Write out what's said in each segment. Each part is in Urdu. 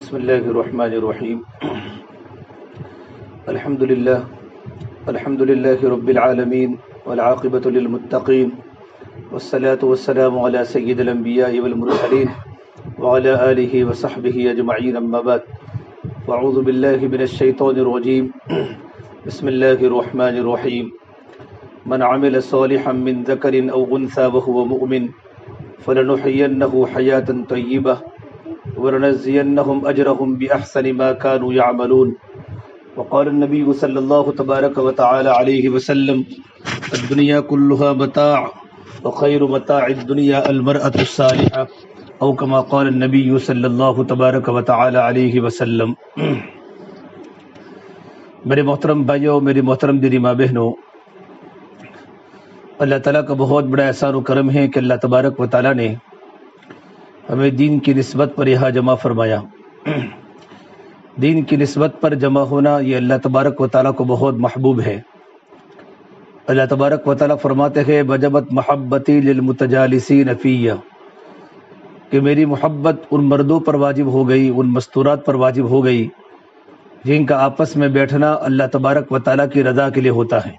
بسم الله الرحمن الرحيم. الحمد لله رب العالمين والعاقبة للمتقين والصلاة والسلام على سيد الأنبياء والمرسلين وعلى آله وصحبه أجمعين، أما بعد. وأعوذ بالله من الشيطان الرجيم. بسم الله الرحمن الرحيم. من عمل صالحا من ذكر أو أنثى وهو مؤمن فلنحيينه حياة طيبة ورنزينهم أجرهم بأحسن ما كانوا يعملون. وقال النبي صلى الله تبارك وتعالى عليه وسلم: الدنيا كلها متاع وخير متاع الدنيا المرأة الصالحة، أو كما قال النبي صلى الله تبارك وتعالى عليه وسلم. میرے محترم بھائیوں، میری محترم دینی ماں بہنوں، اللہ تعالیٰ کا بہت بڑا احسان و کرم ہے کہ اللہ تبارک و تعالیٰ نے ہمیں دین کی نسبت پر یہاں جمع فرمایا. دین کی نسبت پر جمع ہونا یہ اللہ تبارک و تعالیٰ کو بہت محبوب ہے. اللہ تبارک و تعالیٰ فرماتے ہیں: وجبت محبتی للمتجالسین فیہ، کہ میری محبت ان مردوں پر واجب ہو گئی، ان مستورات پر واجب ہو گئی جن کا آپس میں بیٹھنا اللہ تبارک و تعالیٰ کی رضا کے لیے ہوتا ہے.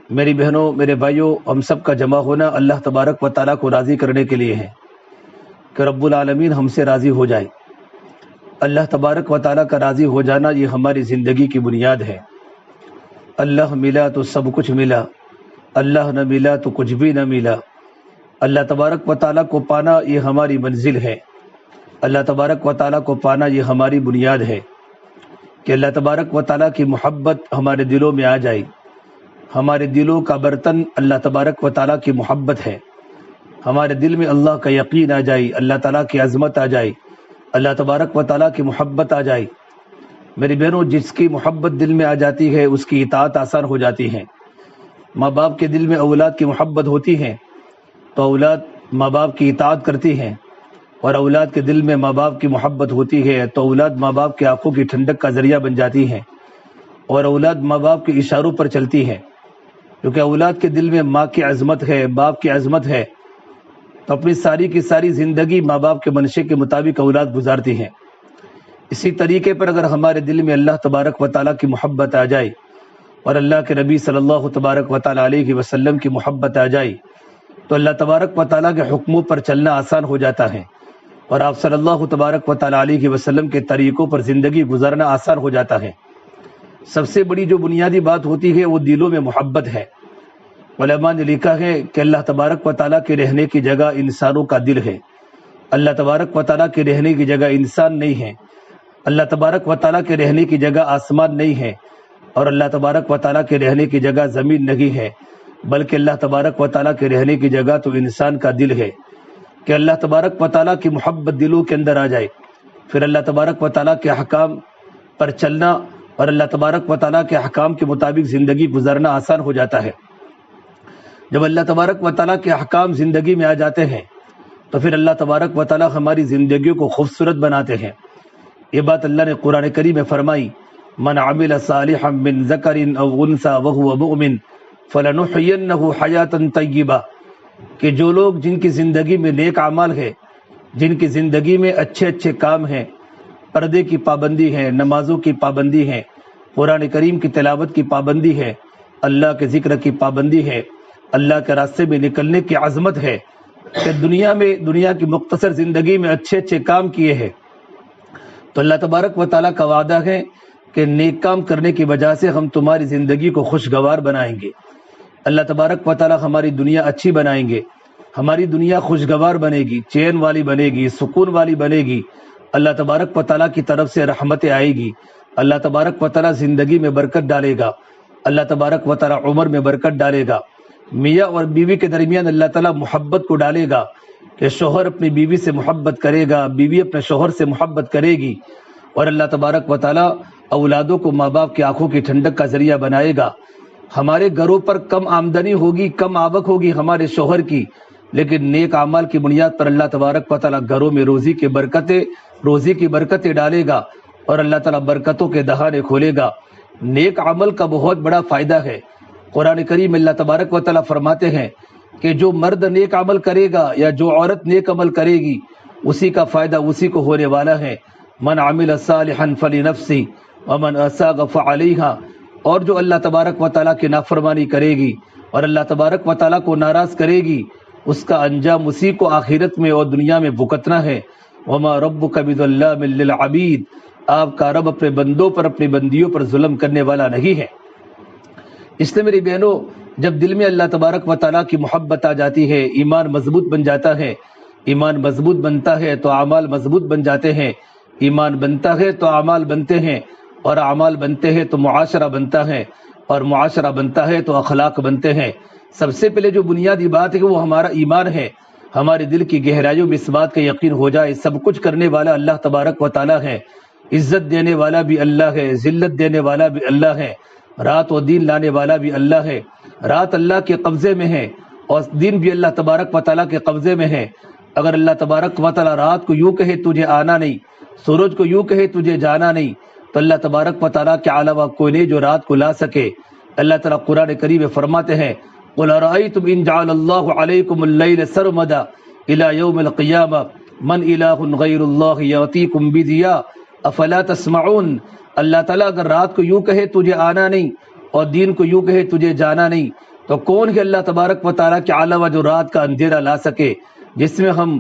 میری بہنوں، میرے بھائیوں، ہم سب کا جمع ہونا اللہ تبارک و تعالیٰ کو راضی کرنے کے لیے ہے کہ رب العالمین ہم سے راضی ہو جائے. اللہ تبارک و تعالیٰ کا راضی ہو جانا یہ ہماری زندگی کی بنیاد ہے. اللہ ملا تو سب کچھ ملا، اللہ نہ ملا تو کچھ بھی نہ ملا. اللہ تبارک و تعالیٰ کو پانا یہ ہماری منزل ہے. اللہ تبارک و تعالیٰ کو پانا یہ ہماری بنیاد ہے کہ اللہ تبارک و تعالیٰ کی محبت ہمارے دلوں میں آ جائے. ہمارے دلوں کا برتن اللہ تبارک و تعالیٰ کی محبت ہے. ہمارے دل میں اللہ کا یقین آ جائے، اللہ تعالیٰ کی عظمت آ جائے، اللہ تبارک و تعالیٰ کی محبت آ جائے. میری بہنوں، جس کی محبت دل میں آ جاتی ہے اس کی اطاعت آسان ہو جاتی ہے. ماں باپ کے دل میں اولاد کی محبت ہوتی ہے تو اولاد ماں باپ کی اطاعت کرتی ہے، اور اولاد کے دل میں ماں باپ کی محبت ہوتی ہے تو اولاد ماں باپ کی آنکھوں کی ٹھنڈک کا ذریعہ بن جاتی ہے، اور اولاد ماں باپ کے اشاروں پر چلتی ہے. کیونکہ اولاد کے دل میں ماں کی عظمت ہے، باپ کی عظمت ہے، تو اپنی ساری کی ساری زندگی ماں باپ کے منشے کے مطابق اولاد گزارتی ہیں. اسی طریقے پر اگر ہمارے دل میں اللہ تبارک و تعالیٰ کی محبت آ جائے اور اللہ کے نبی صلی اللہ تبارک و تعالیٰ علیہ وسلم کی محبت آ جائے تو اللہ تبارک و تعالیٰ کے حکموں پر چلنا آسان ہو جاتا ہے، اور آپ صلی اللہ تبارک و تعالیٰ علیہ وسلم کے طریقوں پر زندگی گزارنا آسان ہو جاتا ہے. سب سے بڑی جو بنیادی بات ہوتی ہے وہ دلوں میں محبت ہے. علماء نے لکھا ہے کہ اللہ تبارک و تعالیٰ کے رہنے کی جگہ انسانوں کا دل ہے. اللہ تبارک و تعالیٰ کے رہنے کی جگہ انسان نہیں ہے. اللہ تبارک و تعالیٰ کے رہنے کی جگہ آسمان نہیں ہے، اور اللہ تبارک و تعالیٰ کے رہنے کی جگہ زمین نہیں ہے، بلکہ اللہ تبارک و تعالیٰ کے رہنے کی جگہ تو انسان کا دل ہے. کہ اللہ تبارک و تعالیٰ کی محبت دلوں کے اندر آ جائے، پھر اللہ تبارک و تعالیٰ کے احکام پر چلنا اور اللہ تبارک و تعالیٰ کے احکام کے مطابق زندگی گزارنا آسان ہو جاتا ہے. جب اللہ تبارک و تعالیٰ کے احکام زندگی میں آ جاتے ہیں تو پھر اللہ تبارک و تعالیٰ ہماری زندگیوں کو خوبصورت بناتے ہیں. یہ بات اللہ نے قرآن کریم میں فرمائی: من عمل صالحا من ذکر او انثى وهو مؤمن فلنحيينه حیاة طیبہ، کہ جو لوگ جن کی زندگی میں نیک اعمال ہے، جن کی زندگی میں اچھے اچھے کام ہیں، پردے کی پابندی ہے، نمازوں کی پابندی ہے، قرآن کریم کی تلاوت کی پابندی ہے، اللہ کے ذکر کی پابندی ہے، اللہ کے راستے میں نکلنے کی عظمت ہے، کہ دنیا کی مختصر زندگی میں اچھے اچھے کام کیے ہیں، تو اللہ تبارک و تعالیٰ کا وعدہ ہے کہ نیک کام کرنے کی وجہ سے ہم تمہاری زندگی کو خوشگوار بنائیں گے. اللہ تبارک و تعالیٰ ہماری دنیا اچھی بنائیں گے، ہماری دنیا خوشگوار بنے گی، چین والی بنے گی، سکون والی بنے گی. اللہ تبارک و تعالیٰ کی طرف سے رحمتیں آئے گی. اللہ تبارک و تعالیٰ زندگی میں برکت ڈالے گا. اللہ تبارک و تعالیٰ عمر میں برکت ڈالے گا. میاں اور بیوی کے درمیان اللہ تعالیٰ محبت کو ڈالے گا کہ شوہر اپنی بیوی سے محبت کرے گا، بیوی اپنے شوہر سے محبت کرے گی، اور اللہ تبارک و تعالیٰ اولادوں کو ماں باپ کی آنکھوں کی ٹھنڈک کا ذریعہ بنائے گا. ہمارے گھروں پر کم آمدنی ہوگی، کم آوک ہوگی ہمارے شوہر کی، لیکن نیک اعمال کی بنیاد پر اللہ تبارک و تعالیٰ گھروں میں روزی کی برکتیں ڈالے گا، اور اللہ تعالیٰ برکتوں کے دہانے کھولے گا. نیک عمل کا بہت بڑا فائدہ ہے. قرآن کریم اللہ تبارک و تعالیٰ فرماتے ہیں کہ جو مرد نیک عمل کرے گا یا جو عورت نیک عمل کرے گی اسی کا فائدہ اسی کو ہونے والا ہے. من عمل صالحا فلنفسی ومن اساء فعلیہا، اور جو اللہ تبارک و تعالیٰ کی نافرمانی کرے گی اور اللہ تبارک و تعالیٰ کو ناراض کرے گی، اس کا انجام اسی کو آخرت میں اور دنیا میں بھگتنا ہے۔ وما ربک بظلام للعبید، آپ کا رب اپنے بندوں پر، اپنی بندیوں پر ظلم کرنے والا نہیں ہے۔ اس لیے میری بہنوں، جب دل میں اللہ تبارک و تعالیٰ کی محبت آ جاتی ہے، ایمان مضبوط بن جاتا ہے، ایمان مضبوط بنتا ہے تو اعمال مضبوط بن جاتے ہیں، ایمان بنتا ہے تو اعمال بنتے ہیں، اور اعمال بنتے ہیں تو معاشرہ بنتا ہے، اور معاشرہ بنتا ہے تو اخلاق بنتے ہیں۔ سب سے پہلے جو بنیادی بات ہے وہ ہمارا ایمان ہے۔ ہمارے دل کی گہرائیوں میں اس بات کا یقین ہو جائے سب کچھ کرنے والا اللہ تبارک و تعالیٰ ہے، عزت دینے والا بھی اللہ ہے، ذلت دینے والا بھی اللہ ہے، رات و دین لانے والا بھی اللہ ہے۔ رات اللہ کے قبضے میں ہے اور دن بھی اللہ تبارک و تعالیٰ کے قبضے میں ہے۔ اگر اللہ تبارک و تعالیٰ رات کو یوں کہے تجھے آنا نہیں، سورج کو یوں کہے تجھے جانا نہیں، تو اللہ تبارک و تعالیٰ کے علاوہ کوئی نہیں جو رات کو لا سکے۔ اللہ تعالیٰ قرآن کریم میں فرماتے ہیں قُلْ أَرَأَيْتُمْ إِنْ جَعَلَ اللَّهُ عَلَيْكُمُ اللَّيْلَ سَرْمَدًا إِلَى يَوْمِ الْقِيَامَةِ مَنْ إِلَٰهٌ غَيْرُ اللَّهِ يَأْتِيكُمْ بِضِيَاءٍ أَفَلَا تَسْمَعُونَ۔ اللہ تعالیٰ اگر رات کو یوں کہے تجھے آنا نہیں اور دین کو یوں کہے تجھے جانا نہیں، تو کون ہے اللہ تبارک و تعالیٰ کے علاوہ جو رات کا اندھیرا لا سکے، جس میں ہم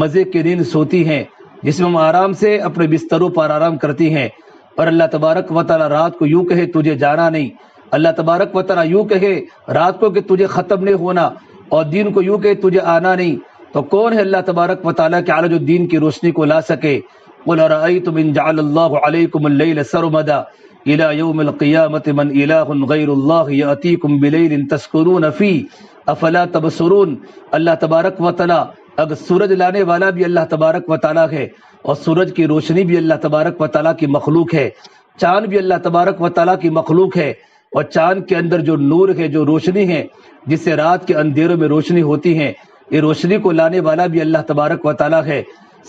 مزے کی نیند سوتی ہیں، جس میں ہم آرام سے اپنے بستروں پر آرام کرتی ہیں، اور اللہ تبارک و تعالیٰ رات کو یوں کہے تجھے جانا نہیں، اللہ تبارک و تعالیٰ یوں کہے رات کو کہ تجھے ختم نہیں ہونا اور دین کو یوں کہے تجھے آنا نہیں، تو کون ہے اللہ تبارک و تعالیٰ کے علاوہ جو دین کی روشنی کو لا سکے۔ قُلْ أَرَأَيْتُمْ إِنْ جَعَلَ اللَّهُ عَلَيْكُمُ اللَّيْلَ سَرْمَدًا إِلَى يَوْمِ الْقِيَامَةِ مَنْ إِلَٰهٌ غَيْرُ اللَّهِ يَأْتِيكُمْ بِلَيْلٍ تَسْكُنُونَ فِيهِ أَفَلَا تَبْصِرُونَ۔ اللہ تبارک و تعالیٰ اگر سورج لانے والا بھی اللہ تبارک و تعالیٰ ہے اور سورج کی روشنی بھی اللہ تبارک و تعالیٰ کی مخلوق ہے، چاند بھی اللہ تبارک و تعالیٰ کی مخلوق ہے، اور چاند کے اندر جو نور ہے، جو روشنی ہے جس سے رات کے اندھیروں میں روشنی ہوتی ہے، یہ روشنی کو لانے والا بھی اللہ تبارک و تعالیٰ ہے۔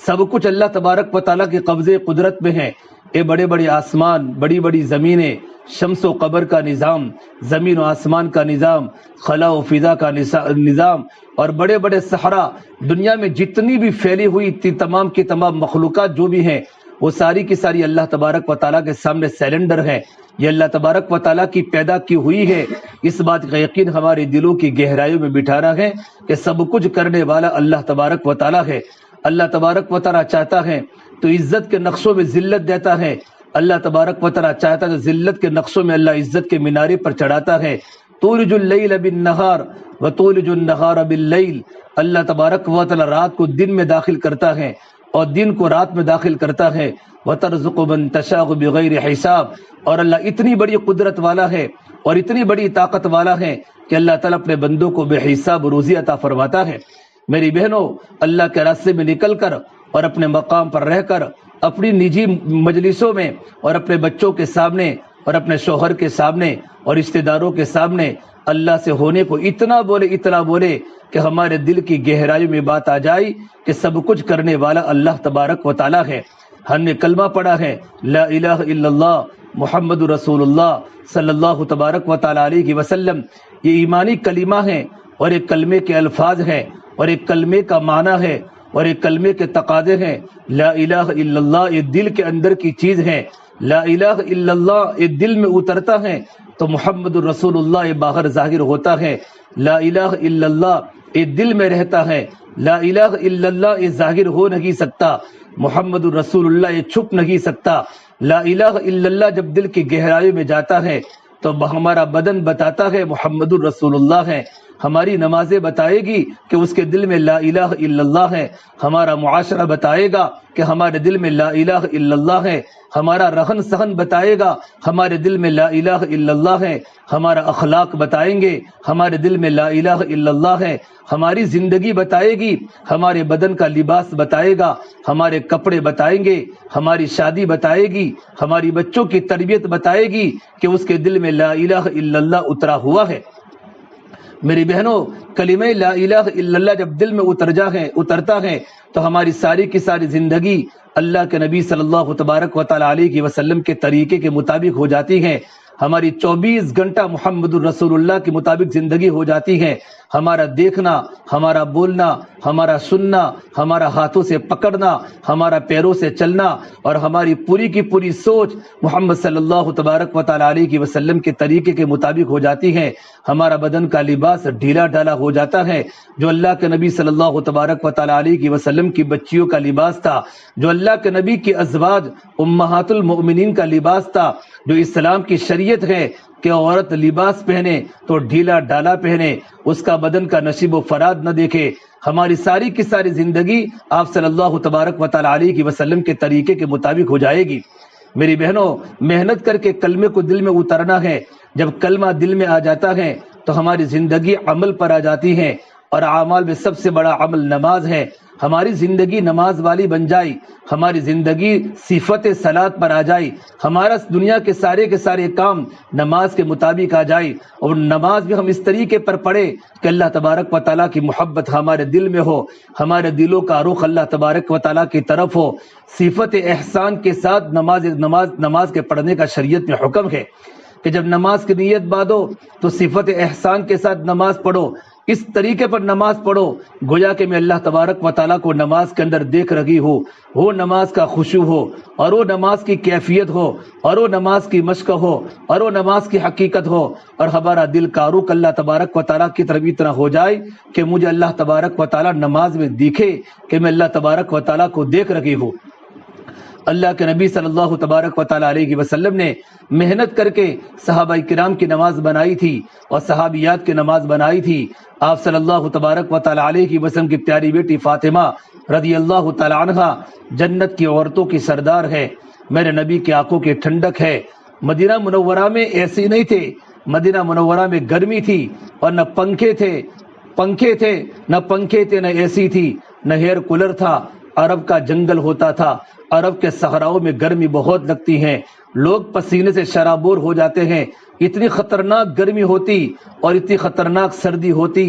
سب کچھ اللہ تبارک و تعالیٰ کے قبضے قدرت میں ہے۔ یہ بڑے بڑے آسمان، بڑی بڑی زمینیں، شمس و قمر کا نظام، زمین و آسمان کا نظام، خلا و فضا کا نظام، اور بڑے بڑے صحرا، دنیا میں جتنی بھی پھیلی ہوئی تمام کی تمام مخلوقات جو بھی ہیں، وہ ساری کی ساری اللہ تبارک و تعالیٰ کے سامنے سیلنڈر ہے۔ یہ اللہ تبارک و تعالیٰ کی پیدا کی ہوئی ہے۔ اس بات کا یقین ہمارے دلوں کی گہرائیوں میں بٹھانا ہے کہ سب کچھ کرنے والا اللہ تبارک و تعالیٰ ہے۔ اللہ تبارک و تعالیٰ چاہتا ہے تو عزت کے نقشوں میں ذلت دیتا ہے، اللہ تبارک و تعالیٰ چاہتا ہے تو ذلت کے نقشوں میں اللہ عزت کے مینارے پر چڑھاتا ہے۔ تولج اللیل بالنہار وتولج النہار باللیل، اللہ تبارک و تعالیٰ رات کو دن میں داخل کرتا ہے اور دن کو رات میں داخل کرتا ہے۔ وترزق من تشاء بغیر حساب، اور اللہ اتنی بڑی قدرت والا ہے اور اتنی بڑی طاقت والا ہے کہ اللہ تعالیٰ اپنے بندوں کو بے حساب روزی عطا فرماتا ہے۔ میری بہنوں، اللہ کے راستے میں نکل کر اور اپنے مقام پر رہ کر، اپنی نجی مجلسوں میں اور اپنے بچوں کے سامنے اور اپنے شوہر کے سامنے اور رشتہ داروں کے سامنے اللہ سے ہونے کو اتنا بولے کہ ہمارے دل کی گہرائی میں بات آ جائے کہ سب کچھ کرنے والا اللہ تبارک و تعالیٰ ہے۔ ہم نے کلمہ پڑھا ہے لا الہ الا اللہ محمد رسول اللہ صلی اللہ تبارک و تعالیٰ علیہ وسلم، یہ ایمانی کلمہ ہے اور ایک کلمے کے الفاظ ہیں اور ایک کلمے کا معنی ہے اور ایک کلمے کے تقاضے ہیں۔ لا الہ الا اللہ یہ دل کے اندر کی چیز ہے، لا الہ الا اللہ یہ دل میں اترتا ہے تو محمد رسول اللہ یہ باہر ظاہر ہوتا ہے۔ لا الہ الا اللہ یہ دل میں رہتا ہے، لا الہ الا اللہ یہ ظاہر ہو نہیں سکتا، محمد رسول اللہ یہ چھپ نہیں سکتا۔ لا الہ الا اللہ جب دل کی گہرائی میں جاتا ہے تو ہمارا بدن بتاتا ہے محمد رسول اللہ ہے، ہماری نمازیں بتائے گی کہ اس کے دل میں لا الہ الا اللہ ہے، ہمارا معاشرہ بتائے گا کہ ہمارے دل میں لا الہ الا اللہ ہے، ہمارا رہن سہن بتائے گا ہمارے دل میں لا الہ الا اللہ ہے، ہمارا اخلاق بتائیں گے ہمارے دل میں لا الہ الا اللہ ہے، ہماری زندگی بتائے گی، ہمارے بدن کا لباس بتائے گا، ہمارے کپڑے بتائیں گے، ہماری شادی بتائے گی، ہماری بچوں کی تربیت بتائے گی کہ اس کے دل میں لا الہ الا اللہ اترا ہوا ہے۔ میری بہنوں، کلمہ لا الہ الا اللہ جب دل میں اترتا ہے تو ہماری ساری کی ساری زندگی اللہ کے نبی صلی اللہ تبارک و تعالیٰ علیہ وسلم کے طریقے کے مطابق ہو جاتی ہے۔ ہماری 24 گھنٹہ محمد الرسول اللہ کے مطابق زندگی ہو جاتی ہے، ہمارا دیکھنا، ہمارا بولنا، ہمارا سننا، ہمارا ہاتھوں سے پکڑنا، ہمارا پیروں سے چلنا اور ہماری پوری کی پوری سوچ محمد صلی اللہ تبارک و تعالی علیہ وسلم کے طریقے کے مطابق ہو جاتی ہے۔ ہمارا بدن کا لباس ڈھیلا ڈھالا ہو جاتا ہے، جو اللہ کے نبی صلی اللہ تبارک و تعالی علیہ وسلم کی بچیوں کا لباس تھا، جو اللہ کے نبی کی ازواج امہات المؤمنین کا لباس تھا، جو اسلام کی شریعت ہے کہ عورت لباس پہنے تو ڈھیلا ڈالا پہنے، اس کا بدن کا نشیب و فراد نہ دیکھے۔ ہماری ساری کی ساری زندگی آپ صلی اللہ تبارک و تعالی علیہ وسلم کے طریقے کے مطابق ہو جائے گی۔ میری بہنوں، محنت کر کے کلمے کو دل میں اترنا ہے۔ جب کلمہ دل میں آ جاتا ہے تو ہماری زندگی عمل پر آ جاتی ہے، اور اعمال میں سب سے بڑا عمل نماز ہے۔ ہماری زندگی نماز والی بن جائے، ہماری زندگی صفت صلاۃ پر آ جائے، ہمارا دنیا کے سارے کام نماز کے مطابق آ جائے، اور نماز بھی ہم اس طریقے پر پڑھے کہ اللہ تبارک و تعالیٰ کی محبت ہمارے دل میں ہو، ہمارے دلوں کا رخ اللہ تبارک و تعالیٰ کی طرف ہو۔ صفت احسان کے ساتھ نماز کے پڑھنے کا شریعت میں حکم ہے کہ جب نماز کی نیت باندھو تو صفت احسان کے ساتھ نماز پڑھو، اس طریقے پر نماز پڑھو گویا کہ میں اللہ تبارک و تعالیٰ کو نماز کے اندر دیکھ رہی ہوں، وہ نماز کا خشوع ہو، اور وہ نماز کی کیفیت ہو، اور وہ نماز کی مشق ہو، اور وہ نماز کی حقیقت ہو، اور ہمارا دل کا رخ اللہ تبارک و تعالیٰ کی طرف اتنا ہو جائے کہ مجھے اللہ تبارک و تعالیٰ نماز میں دکھے کہ میں اللہ تبارک و تعالیٰ کو دیکھ رہی ہوں۔ اللہ کے نبی صلی اللہ تبارک و تعالی علیہ وسلم نے محنت کر کے صحابہ کرام کی نماز بنائی تھی اور صحابیات کی نماز بنائی تھی۔ آپ صلی اللہ تبارک و تعالی علیہ وسلم کی پیاری بیٹی فاطمہ رضی اللہ تعالی عنہا جنت کی عورتوں کی سردار ہے، میرے نبی کی آنکھوں کی ٹھنڈک ہے۔ مدینہ منورہ میں ایسی نہیں تھے، مدینہ منورہ میں گرمی تھی اور نہ پنکھے تھے نہ اے سی تھی، نہ ایئر کولر تھا۔ عرب کا جنگل ہوتا تھا، عرب کے صحراؤں میں گرمی بہت لگتی ہے، لوگ پسینے سے شرابور ہو جاتے ہیں، اتنی خطرناک گرمی ہوتی اور اتنی خطرناک سردی ہوتی۔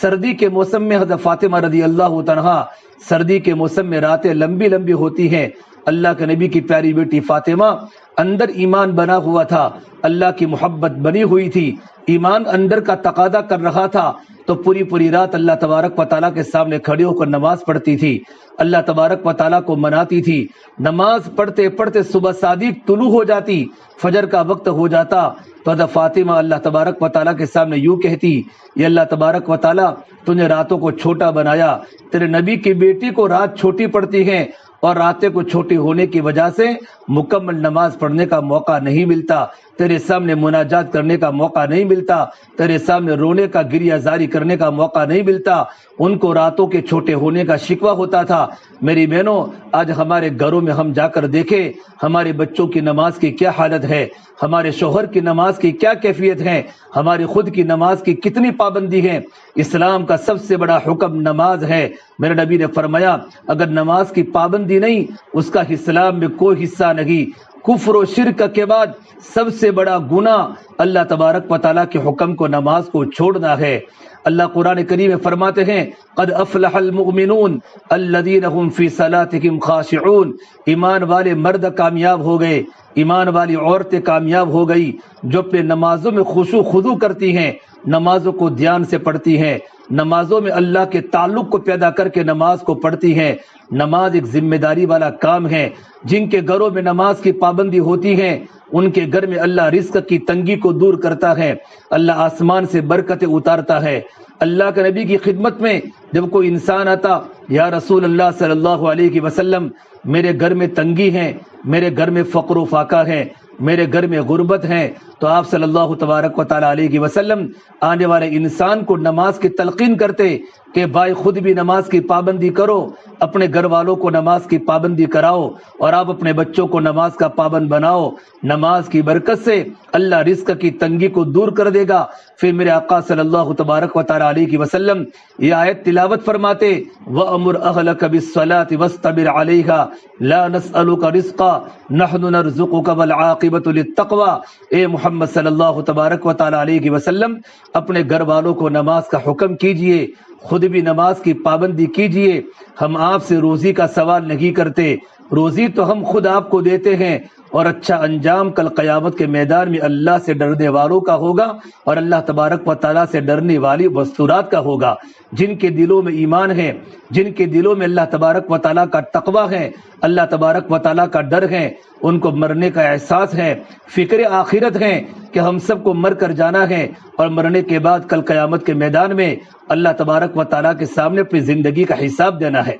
سردی کے موسم میں حضرت فاطمہ رضی اللہ عنہا، سردی کے موسم میں راتیں لمبی لمبی ہوتی ہیں۔ اللہ کے نبی کی پیاری بیٹی فاطمہ اندر ایمان بنا ہوا تھا، اللہ کی محبت بنی ہوئی تھی، ایمان اندر کا تقاضا کر رہا تھا، تو پوری رات اللہ تبارک و تعالیٰ کے سامنے کھڑے ہو کر نماز پڑھتی تھی، اللہ تبارک و تعالیٰ کو مناتی تھی۔ نماز پڑھتے پڑھتے صبح صادق طلوع ہو جاتی، فجر کا وقت ہو جاتا تو حضرت فاطمہ اللہ تبارک و تعالیٰ کے سامنے یوں کہتی، یہ اللہ تبارک و تعالیٰ تو نے راتوں کو چھوٹا بنایا، تیرے نبی کی بیٹی کو رات چھوٹی پڑتی ہے اور راتیں کو چھوٹی ہونے کی وجہ سے مکمل نماز پڑھنے کا موقع نہیں ملتا، تیرے سامنے مناجات کرنے کا موقع نہیں ملتا، تیرے سامنے رونے کا گریہ زاری کرنے کا موقع نہیں ملتا۔ ان کو راتوں کے چھوٹے ہونے کا شکوہ ہوتا تھا۔ میری بہنوں، آج ہمارے گھروں میں ہم جا کر دیکھیں ہمارے بچوں کی نماز کی کیا حالت ہے، ہمارے شوہر کی نماز کی کیا کیفیت ہے، ہماری خود کی نماز کی کتنی پابندی ہے۔ اسلام کا سب سے بڑا حکم نماز ہے۔ میرے نبی نے فرمایا اگر نماز کی پابندی نہیں، اس کا اسلام میں کوئی حصہ نہیں۔ کفر و شرک کے بعد سب سے بڑا گناہ اللہ تبارک و تعالیٰ کے حکم کو، نماز کو چھوڑنا ہے۔ اللہ قرآن کریم میں فرماتے ہیں قد افلح المؤمنون الذین هم فی صلاتهم خاشعون، ایمان والے مرد کامیاب ہو گئے، ایمان والی عورتیں کامیاب ہو گئی جو اپنے نمازوں میں خشوع خضوع کرتی ہیں، نمازوں کو دھیان سے پڑھتی ہیں، نمازوں میں اللہ کے تعلق کو پیدا کر کے نماز کو پڑھتی ہیں۔ نماز ایک ذمہ داری والا کام ہے۔ جن کے گھروں میں نماز کی پابندی ہوتی ہے ان کے گھر میں اللہ رزق کی تنگی کو دور کرتا ہے، اللہ آسمان سے برکتیں اتارتا ہے۔ اللہ کے نبی کی خدمت میں جب کوئی انسان آتا، یا رسول اللہ صلی اللہ علیہ وسلم میرے گھر میں تنگی ہے، میرے گھر میں فقر و فاقہ ہے، میرے گھر میں غربت ہے، تو آپ صلی اللہ تبارک و تعالی علیہ وسلم آنے والے انسان کو نماز کی تلقین کرتے کہ بھائی خود بھی نماز کی پابندی کرو، اپنے گھر والوں کو نماز کی پابندی کراؤ، اور آپ اپنے بچوں کو نماز کا پابند بناؤ۔ نماز کی برکت سے اللہ رزق کی تنگی کو دور کر دے گا۔ پھر میرے آقا صلی اللہ تبارک و تعالی علیہ وسلم یہ آیت تلاوت فرماتے وَأَمُرْ أَهْلَكَ بِالصَّلَاةِ وَاسْتَبِرْ عَلَيْهَا لَا نَسْأَلُكَ رِزْقًا نَحْنُ نَرْزُقُكَ وَالْعَاقِبَةُ لِلتَّقْوَىٰ۔ اے محمد صلی اللہ تبارک و تعالی علیہ وسلم اپنے گھر والوں کو نماز کا حکم کیجئے، خود بھی نماز کی پابندی کیجئے۔ ہم آپ سے روزی کا سوال نہیں کرتے، روزی تو ہم خود آپ کو دیتے ہیں، اور اچھا انجام کل قیامت کے میدان میں اللہ سے ڈرنے والوں کا ہوگا اور اللہ تبارک و تعالیٰ سے ڈرنے والی مستورات کا ہوگا۔ جن کے دلوں میں ایمان ہے، جن کے دلوں میں اللہ تبارک و تعالیٰ کا تقوی ہے، اللہ تبارک و تعالیٰ کا ڈر ہے، ان کو مرنے کا احساس ہے، فکر آخرت ہے کہ ہم سب کو مر کر جانا ہے اور مرنے کے بعد کل قیامت کے میدان میں اللہ تبارک و تعالیٰ کے سامنے اپنی زندگی کا حساب دینا ہے۔